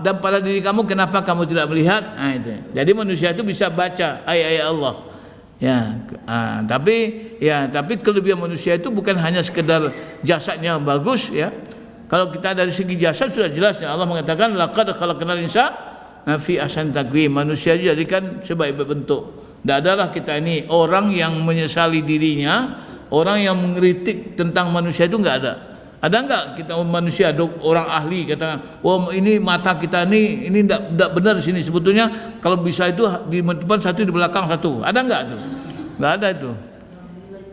dan pada diri kamu kenapa kamu tidak melihat? Nah, itu. Jadi manusia itu bisa baca ayat-ayat Allah. Ya, tapi kelebihan manusia itu bukan hanya sekedar jasadnya bagus ya. Kalau kita dari segi jasad sudah jelas ya, Allah mengatakan laqad khalaqnal insana fi ahsani taqwim. Manusia dijadikan sebaik bentuk. Tidak adalah kita ini orang yang menyesali dirinya, orang yang mengkritik tentang manusia itu enggak ada. Ada enggak kita manusia orang ahli katakan, "Wah, ini mata kita ini enggak benar di sini. Sebetulnya kalau bisa itu di depan satu, di belakang satu." Ada enggak tuh? Enggak ada itu.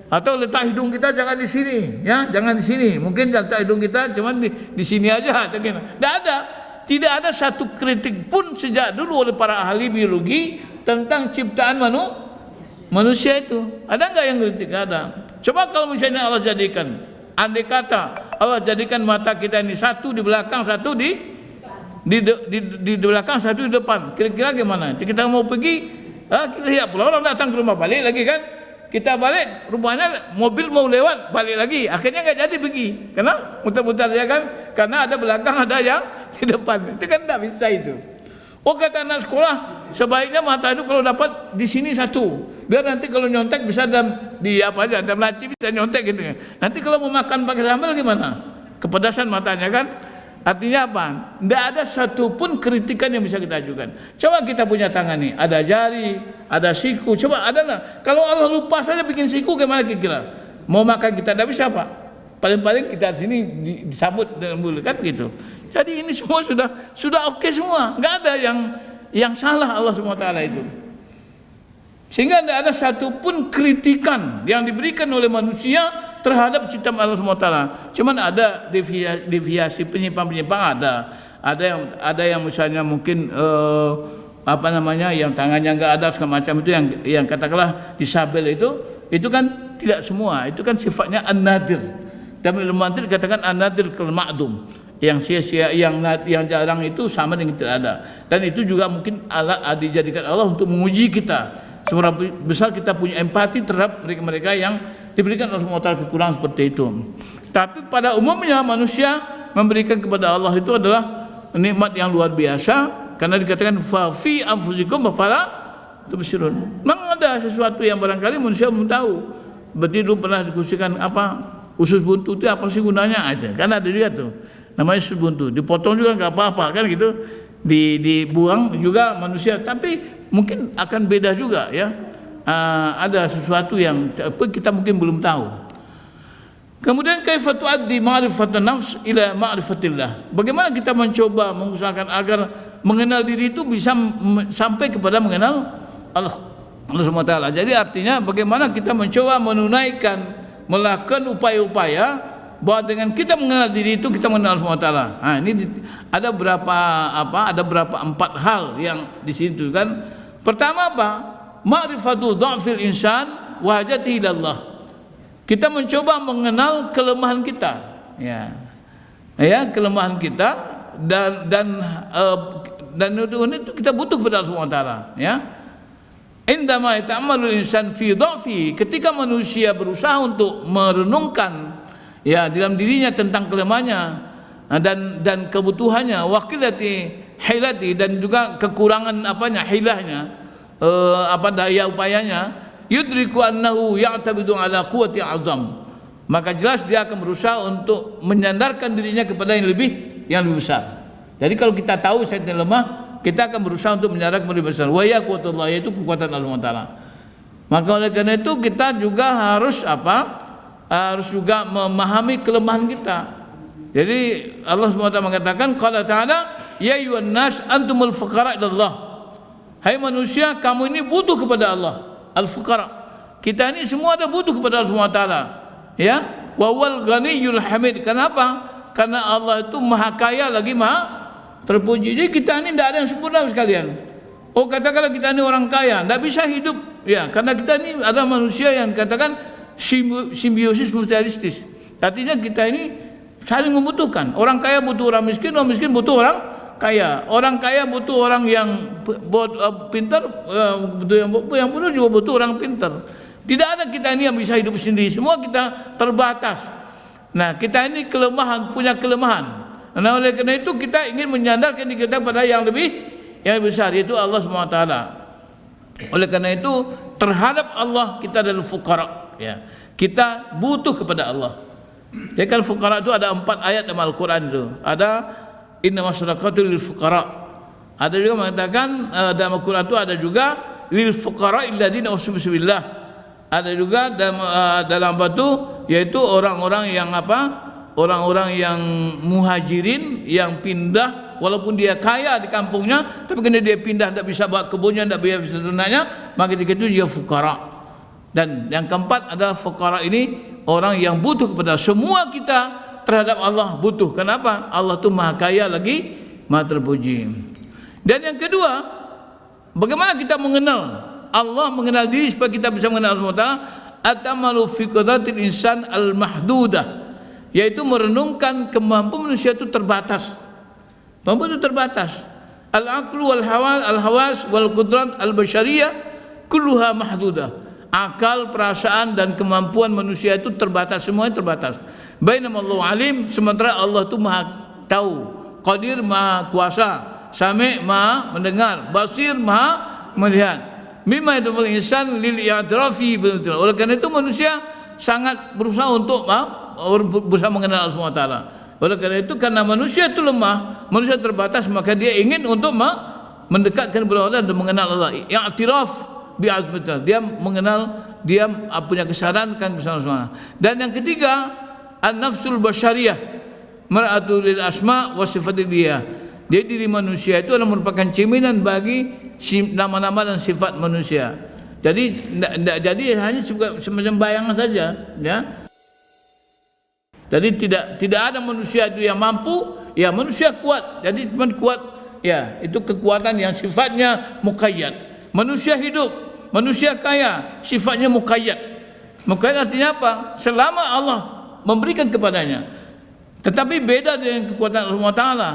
Atau letak hidung kita jangan di sini, ya, jangan di sini. Mungkin letak hidung kita cuman di sini aja, tidak ada. Tidak ada satu kritik pun sejak dulu oleh para ahli biologi tentang ciptaan manusia itu. Ada enggak yang kritik? Ada. Coba kalau misalnya Allah jadikan, andai kata Allah jadikan mata kita ini satu di belakang, satu di belakang, satu di depan. Kira-kira gimana? Kita mau pergi, kita lihat pula orang datang ke rumah, balik lagi kan? Kita balik, rumahnya mobil mau lewat, balik lagi. Akhirnya nggak jadi pergi. Karena muter-muter ya kan? Karena ada belakang, ada yang di depan. Itu kan nggak bisa itu. Oh, kata anak sekolah, sebaiknya mata itu kalau dapat di sini satu, biar nanti kalau nyontek bisa di apa aja, dalam laci bisa nyontek gitu. Nanti kalau mau makan pakai sambal gimana? Kepedasan matanya kan? Artinya apa? Tidak ada satupun kritikan yang bisa kita ajukan. Coba kita punya tangan nih, ada jari, ada siku. Coba ada nggak? Kalau Allah lupa saja bikin siku, gimana kira-kira? Mau makan kita tidak bisa pak. Paling-paling kita di sini disambut dengan bulu kan gitu. Jadi ini semua sudah oke semua, nggak ada yang salah Allah SWT itu. Sehingga tidak ada satupun kritikan yang diberikan oleh manusia terhadap ciptaan Allah SWT. Cuman ada deviasi penyimpang ada yang misalnya mungkin yang tangannya nggak ada segala macam itu yang katakanlah disabel itu kan tidak semua, itu kan sifatnya an-nadir. Dalam ilmu mantiq dikatakan an-nadir kal ma'dum. Yang sia-sia, yang jarang itu sama dengan tidak ada. Dan itu juga mungkin dijadikan Allah untuk menguji kita seberapa besar kita punya empati terhadap mereka yang diberikan Allah SWT kekurangan seperti itu. Tapi pada umumnya manusia memberikan kepada Allah itu adalah nikmat yang luar biasa, karena dikatakan fa fi anfusikum afala tubsirun. Memang ada sesuatu yang barangkali manusia belum tahu. Berarti dulu pernah diskusikan usus buntu itu apa sih gunanya aja. Kan ada juga tuh. Namanya usus buntu, dipotong juga nggak apa-apa kan gitu, dibuang juga manusia, tapi mungkin akan beda juga ya. Ada sesuatu yang kita mungkin belum tahu. Kemudian kaifa tu'addi ma'rifatun nafs ila ma'rifatillah. Bagaimana kita mencoba mengusahakan agar mengenal diri itu bisa sampai kepada mengenal Allah SWT. Jadi artinya bagaimana kita mencoba menunaikan, melakukan upaya-upaya bahwa dengan kita mengenal diri itu kita mengenal Allah SWT. Nah, ini ada berapa 4 hal yang di situ kan. Pertama apa? Ma'rifatu dha'fil insan wa hajatihi ilallah. Kita mencoba mengenal kelemahan kita, ya, kelemahan kita dan itu kita butuh kepada Allah SWT, ya. Indama yata'ammalul insan fi dha'fi, ketika manusia berusaha untuk merenungkan ya dalam dirinya tentang kelemahannya dan kebutuhannya, waqilati hilati, dan juga kekurangan hilahnya, daya upayanya, yudriku annahu ya'tabidu ala quwwati azam, maka jelas dia akan berusaha untuk menyandarkan dirinya kepada yang lebih besar. Jadi kalau kita tahu saya lemah, kita akan berusaha untuk menyandarkan kepada yang besar. Wa ya quwwatullah, yaitu kekuatan Allah Taala. Maka oleh karena itu kita juga harus harus juga memahami kelemahan kita. Jadi Allah SWT mengatakan, qala ta'ala ya ayyuhan nas antumul fuqara ilallah. Hai manusia, kamu ini butuh kepada Allah. Al-fuqara, kita ini semua ada butuh kepada Allah SWT, ya. Wa wal ghaniyyul hamid. Kenapa? Karena Allah itu maha kaya lagi maha terpuji. Jadi kita ini tidak ada yang sempurna sekalian. Oh, katakanlah kita ini orang kaya, tidak bisa hidup, ya, karena kita ini ada manusia yang katakan simbiosis mutualistis. Artinya kita ini saling membutuhkan. Orang kaya butuh orang miskin butuh orang kaya. Orang kaya butuh orang yang pintar, yang bodoh juga butuh orang pintar. Tidak ada kita ini yang bisa hidup sendiri. Semua kita terbatas. Nah, kita ini punya kelemahan. Nah, oleh karena itu kita ingin menyandarkan diri kita pada yang lebih besar, yaitu Allah SWT. Oleh karena itu terhadap Allah kita adalah fuqara, ya. Kita butuh kepada Allah. Ya kan, fuqara itu ada 4 ayat dalam Al-Quran itu. Ada innamas shadaqatu lil fuqara. Ada juga mengatakan dalam Al-Quran itu ada juga lil fuqara alladziina usiru bismillah. Ada juga dalam batu, yaitu orang-orang yang apa? Orang-orang yang muhajirin yang pindah, walaupun dia kaya di kampungnya, tapi karena dia pindah tidak bisa bawa kebunnya, tidak bisa ternaknya, maka ketika itu dia fuqara. Dan yang keempat adalah fuqara ini orang yang butuh kepada semua kita terhadap Allah, butuh. Kenapa? Allah itu maha kaya lagi maha terpuji. Dan yang kedua, bagaimana kita mengenal Allah, mengenal diri supaya kita bisa mengenal Allah SWT? Atamalu fi qudratil insan al-mahdudah, yaitu merenungkan kemampuan manusia itu terbatas. Kemampuan itu terbatas. Al-aqlu wal hawas wal qudrat al-basyariyah kulluha mahdudah. Akal, perasaan dan kemampuan manusia itu terbatas, semuanya terbatas. Bainama Allahu alim, sementara Allah itu maha tahu, qadir maha kuasa, sami maha mendengar, basir maha melihat. Mimma yadul insan lil i'tirafi bil. Oleh karena itu manusia sangat berusaha untuk berusaha mengenal Allah SWT. Oleh karena itu, karena manusia itu lemah, manusia terbatas, maka dia ingin untuk mendekatkan kepada Allah dan mengenal Allah. I'tiraf bi'azmatillah, dia mengenal, dia punya kesadaran kan bersama Allah. Dan yang ketiga, an-nafsul basyariyah mar'atul lil asma wa sifatil dia. Jadi diri manusia itu adalah merupakan cerminan bagi nama-nama dan sifat manusia. Jadi hanya semacam bayangan saja, ya. Jadi tidak ada manusia itu yang mampu, ya manusia kuat. Jadi cuma kuat, ya itu kekuatan yang sifatnya muqayyad. Manusia hidup, manusia kaya, sifatnya muqayyad. Muqayyad artinya apa? Selama Allah memberikan kepadanya. Tetapi beda dengan kekuatan Allah Taala.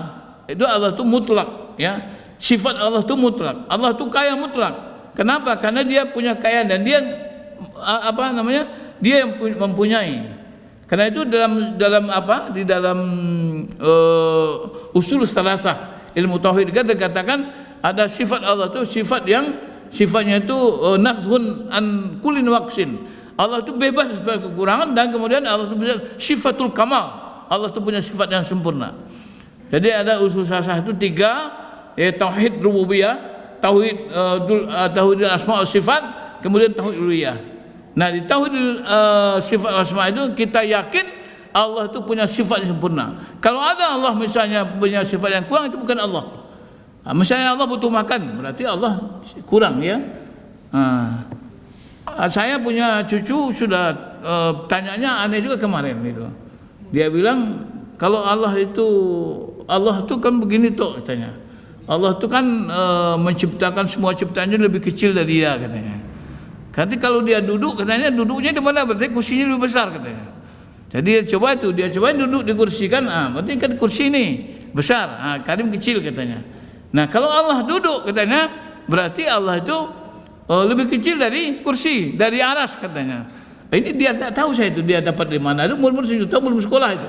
Itu Allah itu mutlak, ya. Sifat Allah itu mutlak. Allah itu kaya mutlak. Kenapa? Karena dia punya kekayaan dan dia Dia yang mempunyai. Karena itu di dalam usul salasah ilmu tauhid dikatakan ada sifat Allah itu sifat yang sifatnya itu nafsun an kulin waqsin. Allah itu bebas dari kekurangan, dan kemudian Allah itu bisa sifatul kamal. Allah itu punya sifat yang sempurna. Jadi ada usul salasah itu 3, tauhid rububiyah, tauhid asma wa sifat, kemudian tauhid uluhiyah. Nah, di tauhid sifat asma itu kita yakin Allah itu punya sifat yang sempurna. Kalau ada Allah misalnya punya sifat yang kurang, itu bukan Allah. Misalnya Allah butuh makan, berarti Allah kurang, ya. Saya punya cucu sudah tanyanya aneh juga kemarin itu. Dia bilang kalau Allah itu kan begini tuh katanya. Allah itu kan menciptakan semua ciptaannya lebih kecil dari dia katanya. Nanti kalau dia duduk katanya duduknya di mana? Berarti kursinya lebih besar katanya. Jadi dia cobain duduk di kursi kan, berarti kan kursi ini besar, Karim kecil katanya. Nah, kalau Allah duduk katanya berarti Allah itu lebih kecil dari kursi, dari aras katanya. Ini dia tak tahu, saya itu dia dapat di mana. Itu umur 7 tahun belum sekolah itu.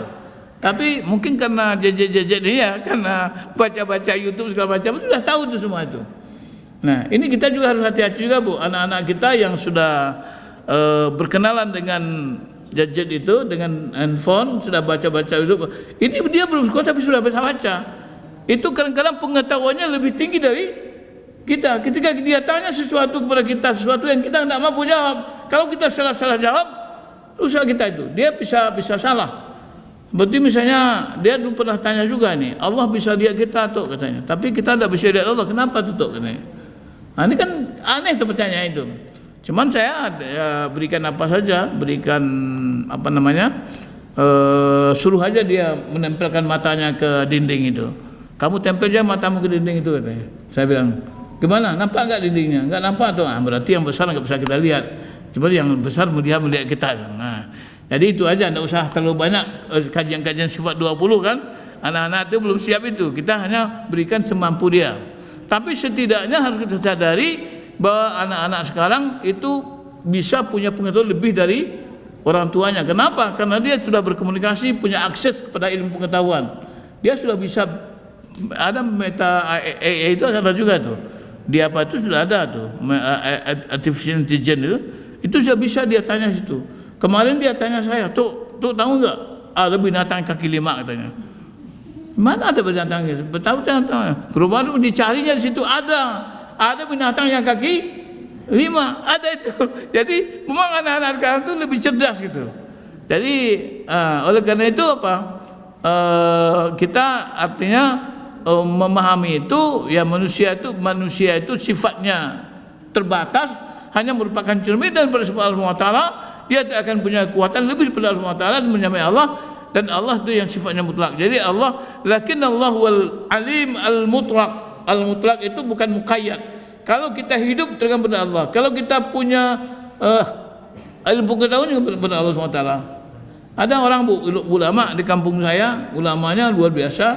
Tapi mungkin karena jajan dia, karena baca-baca YouTube segala macam, sudah tahu itu semua itu. Nah, ini kita juga harus hati-hati juga, Bu, anak-anak kita yang sudah berkenalan dengan gadget itu, dengan handphone, sudah baca-baca YouTube. Ini dia belum sekolah tapi sudah baca-baca. Itu kadang-kadang pengetahuannya lebih tinggi dari kita. Ketika dia tanya sesuatu kepada kita, sesuatu yang kita tidak mampu jawab, kalau kita salah jawab, usaha kita itu dia bisa salah. Berarti misalnya dia dulu pernah tanya juga nih, Allah bisa lihat kita tuh katanya, tapi kita tidak bisa lihat Allah, kenapa tuh katanya. Nah, ini kan aneh tuh pertanyaan itu. Cuman saya berikan apa saja, suruh aja dia menempelkan matanya ke dinding itu. Kamu tempel aja matamu ke dinding itu katanya. Saya bilang, gimana? Nampak enggak dindingnya? Enggak nampak tuh. Berarti yang besar enggak bisa kita lihat. Cuma yang besar dia melihat kita. Nah, jadi itu aja, enggak usah terlalu banyak kajian-kajian sifat 20 kan. Anak-anak itu belum siap itu. Kita hanya berikan semampu dia. Tapi setidaknya harus kita sadari bahwa anak-anak sekarang itu bisa punya pengetahuan lebih dari orang tuanya. Kenapa? Karena dia sudah berkomunikasi, punya akses kepada ilmu pengetahuan. dia sudah bisa ada meta AI itu ada juga tuh. Di apa itu sudah ada tuh artificial intelligence itu sudah bisa dia tanya situ. Kemarin dia tanya saya, tuh tahu nggak ada binatang kaki 5 katanya. Mana ada binatang itu? Tahu. Baru dicarinya di situ ada binatang yang kaki 5, ada itu. Jadi memang anak-anak sekarang itu lebih cerdas gitu. Jadi oleh karena itu apa? Kita artinya memahami itu ya manusia itu sifatnya terbatas, hanya merupakan cermin daripada Allah SWT. Dia akan punya kekuatan lebih daripada Allah SWT dan menyamai Allah, dan Allah itu yang sifatnya mutlak. Jadi Allah, lakin Allah wal alim al mutlak. Al mutlak itu bukan muqayyad. Kalau kita hidup tergantung pada Allah, kalau kita punya ilmu pengetahuan kepada Allah SWT. Ada orang ulama di kampung saya, ulamanya luar biasa,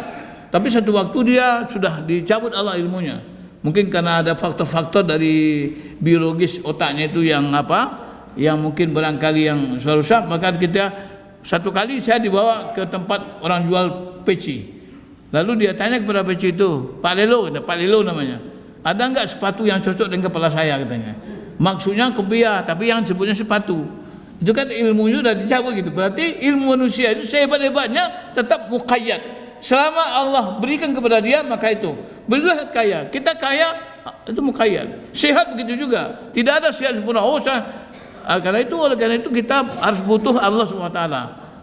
tapi satu waktu dia sudah dicabut Allah ilmunya. Mungkin karena ada faktor-faktor dari biologis otaknya itu yang yang mungkin barangkali yang rusak. Maka satu kali saya dibawa ke tempat orang jual peci. Lalu dia tanya kepada peci itu, Pak Lelo namanya, ada enggak sepatu yang cocok dengan kepala saya, katanya. Maksudnya kopiah, tapi yang sebutnya sepatu. Itu kan ilmunya sudah dicabut gitu. Berarti ilmu manusia itu sehebat-hebatnya tetap muqayyad. Selama Allah berikan kepada dia, maka itu. Berilah kaya. Kita kaya itu muqayyad. Sehat begitu juga. Tidak ada sehat sempurna. Oleh karena itu kita harus butuh Allah SWT.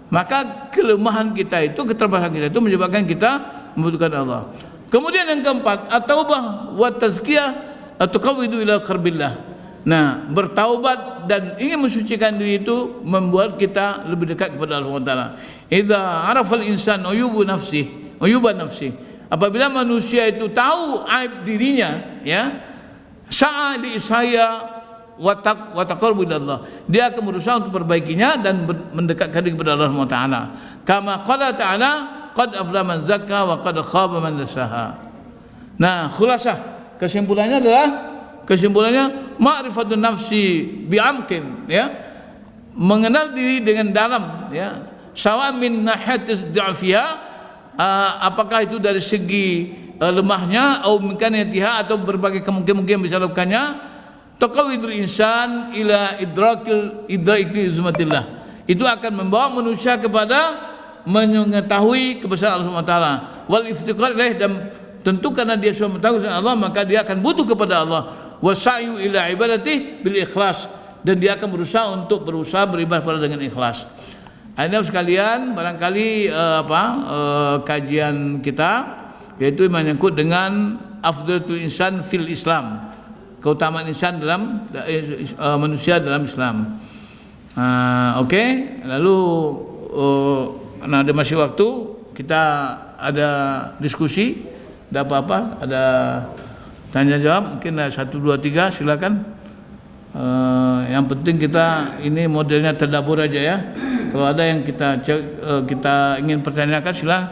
Maka kelemahan kita itu, keterbatasan kita itu menyebabkan kita membutuhkan Allah. Kemudian yang keempat, at-taubah wa tazkiyah tuqawwidu ila qarbillah. Nah, bertaubat dan ingin mensucikan diri itu membuat kita lebih dekat kepada Allah SWT. Idza arafal insan uyuban nafsi. Apabila manusia itu tahu aib dirinya, ya, sa'a li isaya wa taqarrub ila Allah. Dia akan berusaha untuk perbaikinya dan mendekatkan diri kepada Allah SWT. Kama qala ta'ala, qad aflaha man zakka wa qad khaba man dassaha. Nah, khulasah kesimpulannya ma'rifatun nafsi bi'amkin, ya, mengenal diri dengan dalam, ya, sawa min nahiyatis da'fiha, apakah itu dari segi lemahnya atau mungkinatiha atau berbagai kemungkinan bisa lakukannya. Taqawidul insan ila idraki izmatillah. Itu akan membawa manusia kepada mengetahui kebesaran Allah SWT. Wal iftiqar ilaih, dan tentu karena dia sudah mengetahui Allah, maka dia akan butuh kepada Allah. Wasa'yu ila ibadati bil ikhlas, dan dia akan berusaha beribadah pada dengan ikhlas. Anda sekalian, barangkali kajian kita yaitu menyangkut dengan afdalatul insan fil Islam, keutamaan insan dalam manusia dalam Islam. Oke. Lalu ada masih waktu, kita ada diskusi, ada apa-apa, ada tanya jawab, mungkin 1, 2, 3 silakan. Yang penting kita ini modelnya tadabbur aja ya. Kalau ada yang kita ingin pertanyakan, silakan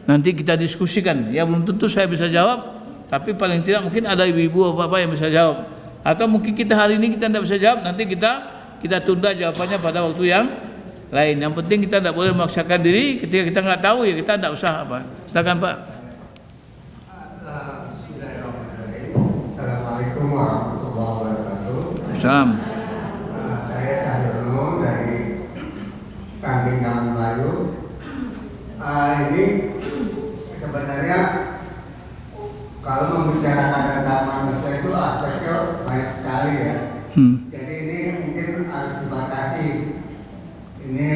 nanti kita diskusikan. Ya belum tentu saya bisa jawab, tapi paling tidak mungkin ada ibu-ibu bapak yang bisa jawab. Atau mungkin kita hari ini kita tidak bisa jawab, nanti kita tunda jawabannya pada waktu yang lain. Yang penting kita tidak boleh memaksakan diri. Ketika kita nggak tahu ya kita tidak usah apa. Silakan Pak. Assalamualaikum warahmatullahi wabarakatuh. Salam. Saya Cahyono dari Kambing Melayu. Ini sebenarnya kalau membicarakan tentang manusia itu aspeknya banyak sekali ya. Jadi ini mungkin harus dibatasi. Ini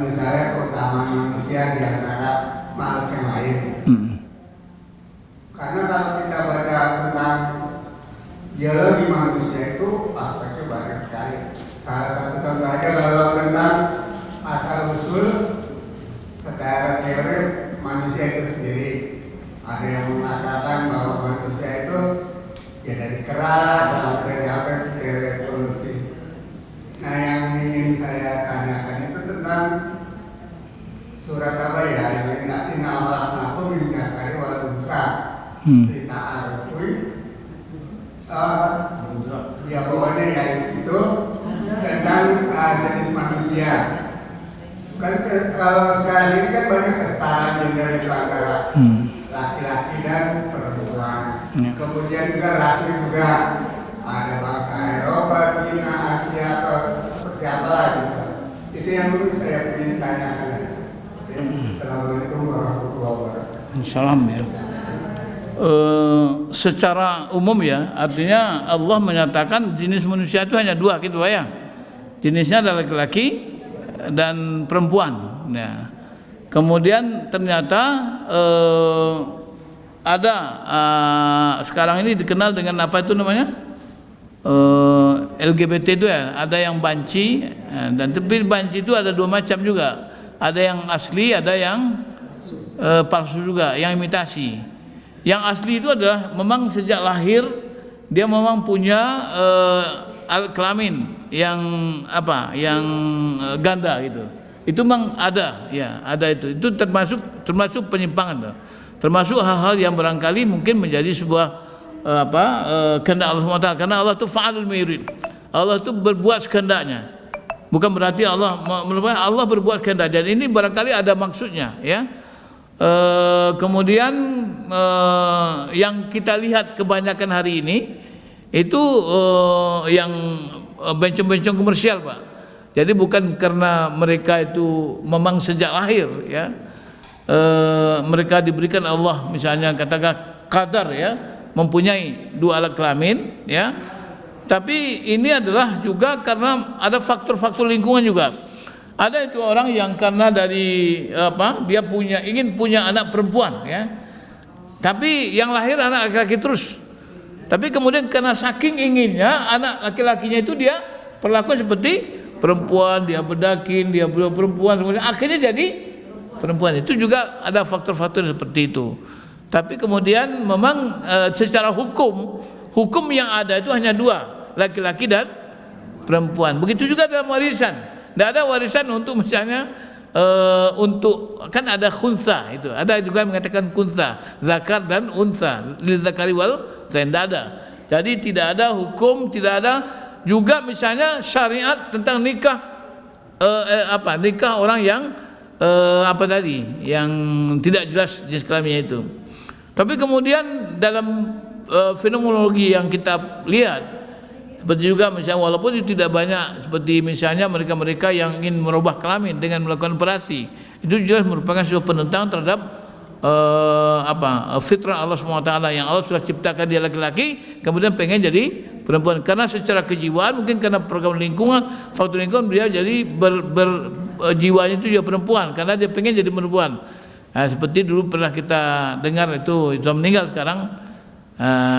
misalnya keutamaan manusia di antara makhluk yang lain. Karena kalau kita baca tentang biologi manusia itu aspeknya banyak sekali. Salah satu contoh aja kalau tentang asal usul secara teori manusia itu sendiri. Ada yang mengatakan bahwa manusia itu ya dari kera sampai dari evolusi. Nah, yang ingin saya tanyakan itu tentang surat apa ya, yang tidak sinawak naku minyakari walau besar cerita Arabui. Ya pokoknya ya itu tentang jenis manusia. Kan kalau sekarang ini kan banyak kesetaraan gender itu antara laki-laki dan perempuan. Kemudian juga ras juga ada bangsa Eropa, Cina, Asia atau seperti apa lagi. Itu yang dulu saya ingin tanyakan. Assalamualaikum warahmatullahi wabarakatuh. Salam ya. Secara umum ya, artinya Allah menyatakan jenis manusia itu hanya dua gitu ya. Jenisnya adalah laki-laki dan perempuan. Ya. Kemudian ternyata ada sekarang ini dikenal dengan apa itu namanya LGBT itu ya. Ada yang banci dan tapi banci itu ada dua macam juga. Ada yang asli, ada yang palsu juga, yang imitasi. Yang asli itu adalah memang sejak lahir dia memang punya alat kelamin yang apa, yang ganda gitu. Itu memang ada, ya ada itu. Itu termasuk penyimpangan, termasuk hal-hal yang barangkali mungkin menjadi sebuah kehendak Allah SWT. Karena Allah itu fa'alul mayurid. Allah itu berbuat kehendaknya. Bukan berarti Allah berbuat kehendak. Dan ini barangkali ada maksudnya, ya. Kemudian yang kita lihat kebanyakan hari ini itu yang bencong-bencong komersial, Pak. Jadi bukan karena mereka itu memang sejak lahir, ya, mereka diberikan Allah misalnya katakan qadar, ya, mempunyai dua alat kelamin, ya. Tapi ini adalah juga karena ada faktor-faktor lingkungan juga. Ada itu orang yang karena dari dia ingin punya anak perempuan, ya. Tapi yang lahir anak laki-laki terus. Tapi kemudian karena saking inginnya anak laki-lakinya itu dia perlakuan seperti perempuan, dia bedakin, dia perempuan, akhirnya jadi perempuan. Itu juga ada faktor-faktor seperti itu. Tapi kemudian memang secara hukum yang ada itu hanya dua, laki-laki dan perempuan. Begitu juga dalam warisan. Tidak ada warisan untuk misalnya untuk kan ada khunsa itu, ada juga yang mengatakan khunsa, zakar dan unsa, lil zakari wal unsa, tidak ada. Jadi tidak ada hukum, tidak ada juga misalnya syariat tentang nikah nikah orang yang yang tidak jelas jenis kelaminnya itu. Tapi kemudian dalam fenomenologi yang kita lihat, seperti juga misalnya walaupun itu tidak banyak, seperti misalnya mereka-mereka yang ingin merubah kelamin dengan melakukan operasi, itu jelas merupakan sebuah penentangan terhadap fitrah Allah SWT yang Allah sudah ciptakan dia laki-laki, kemudian pengen jadi perempuan karena secara kejiwaan mungkin karena program lingkungan, faktor lingkungan dia jadi jiwanya itu dia perempuan karena dia pengen jadi perempuan. Nah, seperti dulu pernah kita dengar itu sudah meninggal sekarang,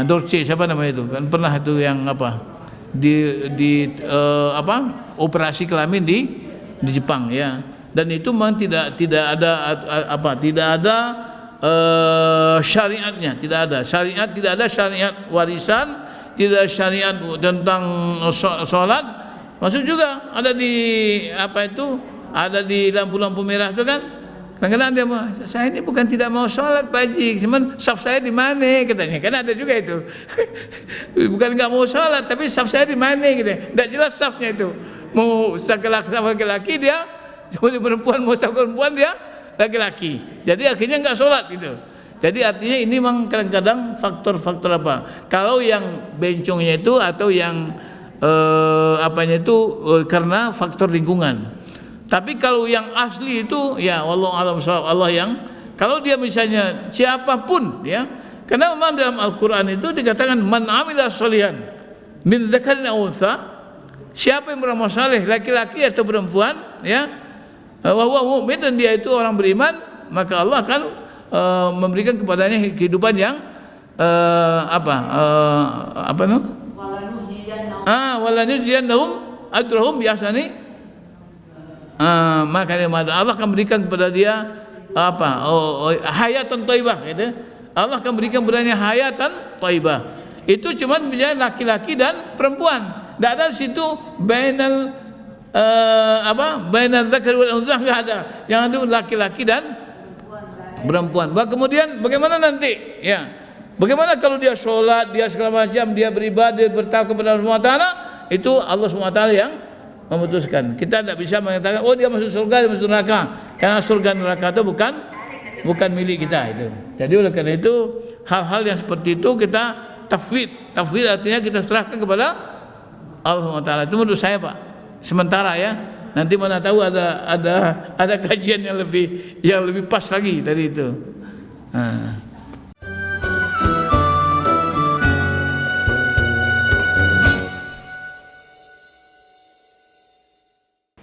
Dorce siapa namanya itu kan pernah itu yang operasi kelamin di Jepang, ya. Dan itu memang tidak ada syariatnya, tidak ada syariat warisan, tidak ada syariat tentang sholat. Maksud juga ada di lampu-lampu merah itu kan. Kadang-kadang dia saya ini bukan tidak mau sholat Pak Haji, cuman saf saya di mana katanya, kan ada juga itu. Bukan nggak mau sholat, tapi saf saya di mana gitu. Tidak jelas safnya itu. Mau saf laki-laki dia, mau perempuan mau saf perempuan dia laki-laki. Jadi akhirnya nggak sholat gitu. Jadi artinya ini memang kadang-kadang faktor-faktor apa? Kalau yang bencongnya itu atau yang karena faktor lingkungan. Tapi kalau yang asli itu ya wallahu a'lam bishawab, Allah yang kalau dia misalnya siapapun, ya, karena memang dalam Al-Qur'an itu dikatakan man amila sholihan min dzakarin aw untha, siapa yang beramal saleh laki-laki atau perempuan, ya, wa huwa mu'min, dan dia itu orang beriman, maka Allah akan memberikan kepadanya kehidupan yang walanujziyannahum ajrahum biahsani maka Allah akan berikan kepada dia hayatan thayyibah gitu. Allah akan berikan kepadanya hayatan thayyibah. Itu cuma bicara laki-laki dan perempuan. Tidak ada di situ bainal dzakari wal unsa, enggak ada. Yang ada laki-laki dan perempuan. Kemudian bagaimana nanti? Ya. Bagaimana kalau dia sholat, dia segala macam, dia beribadah, dia bertakwa kepada Allah SWT, itu Allah SWT yang memutuskan. Kita tidak bisa mengatakan oh dia masuk surga, dia masuk neraka. Karena surga neraka itu bukan milik kita itu. Jadi oleh karena itu hal-hal yang seperti itu kita tafwid. Tafwid artinya kita serahkan kepada Allah SWT. Itu menurut saya Pak. Sementara ya. Nanti mana tahu ada kajian yang lebih pas lagi dari itu.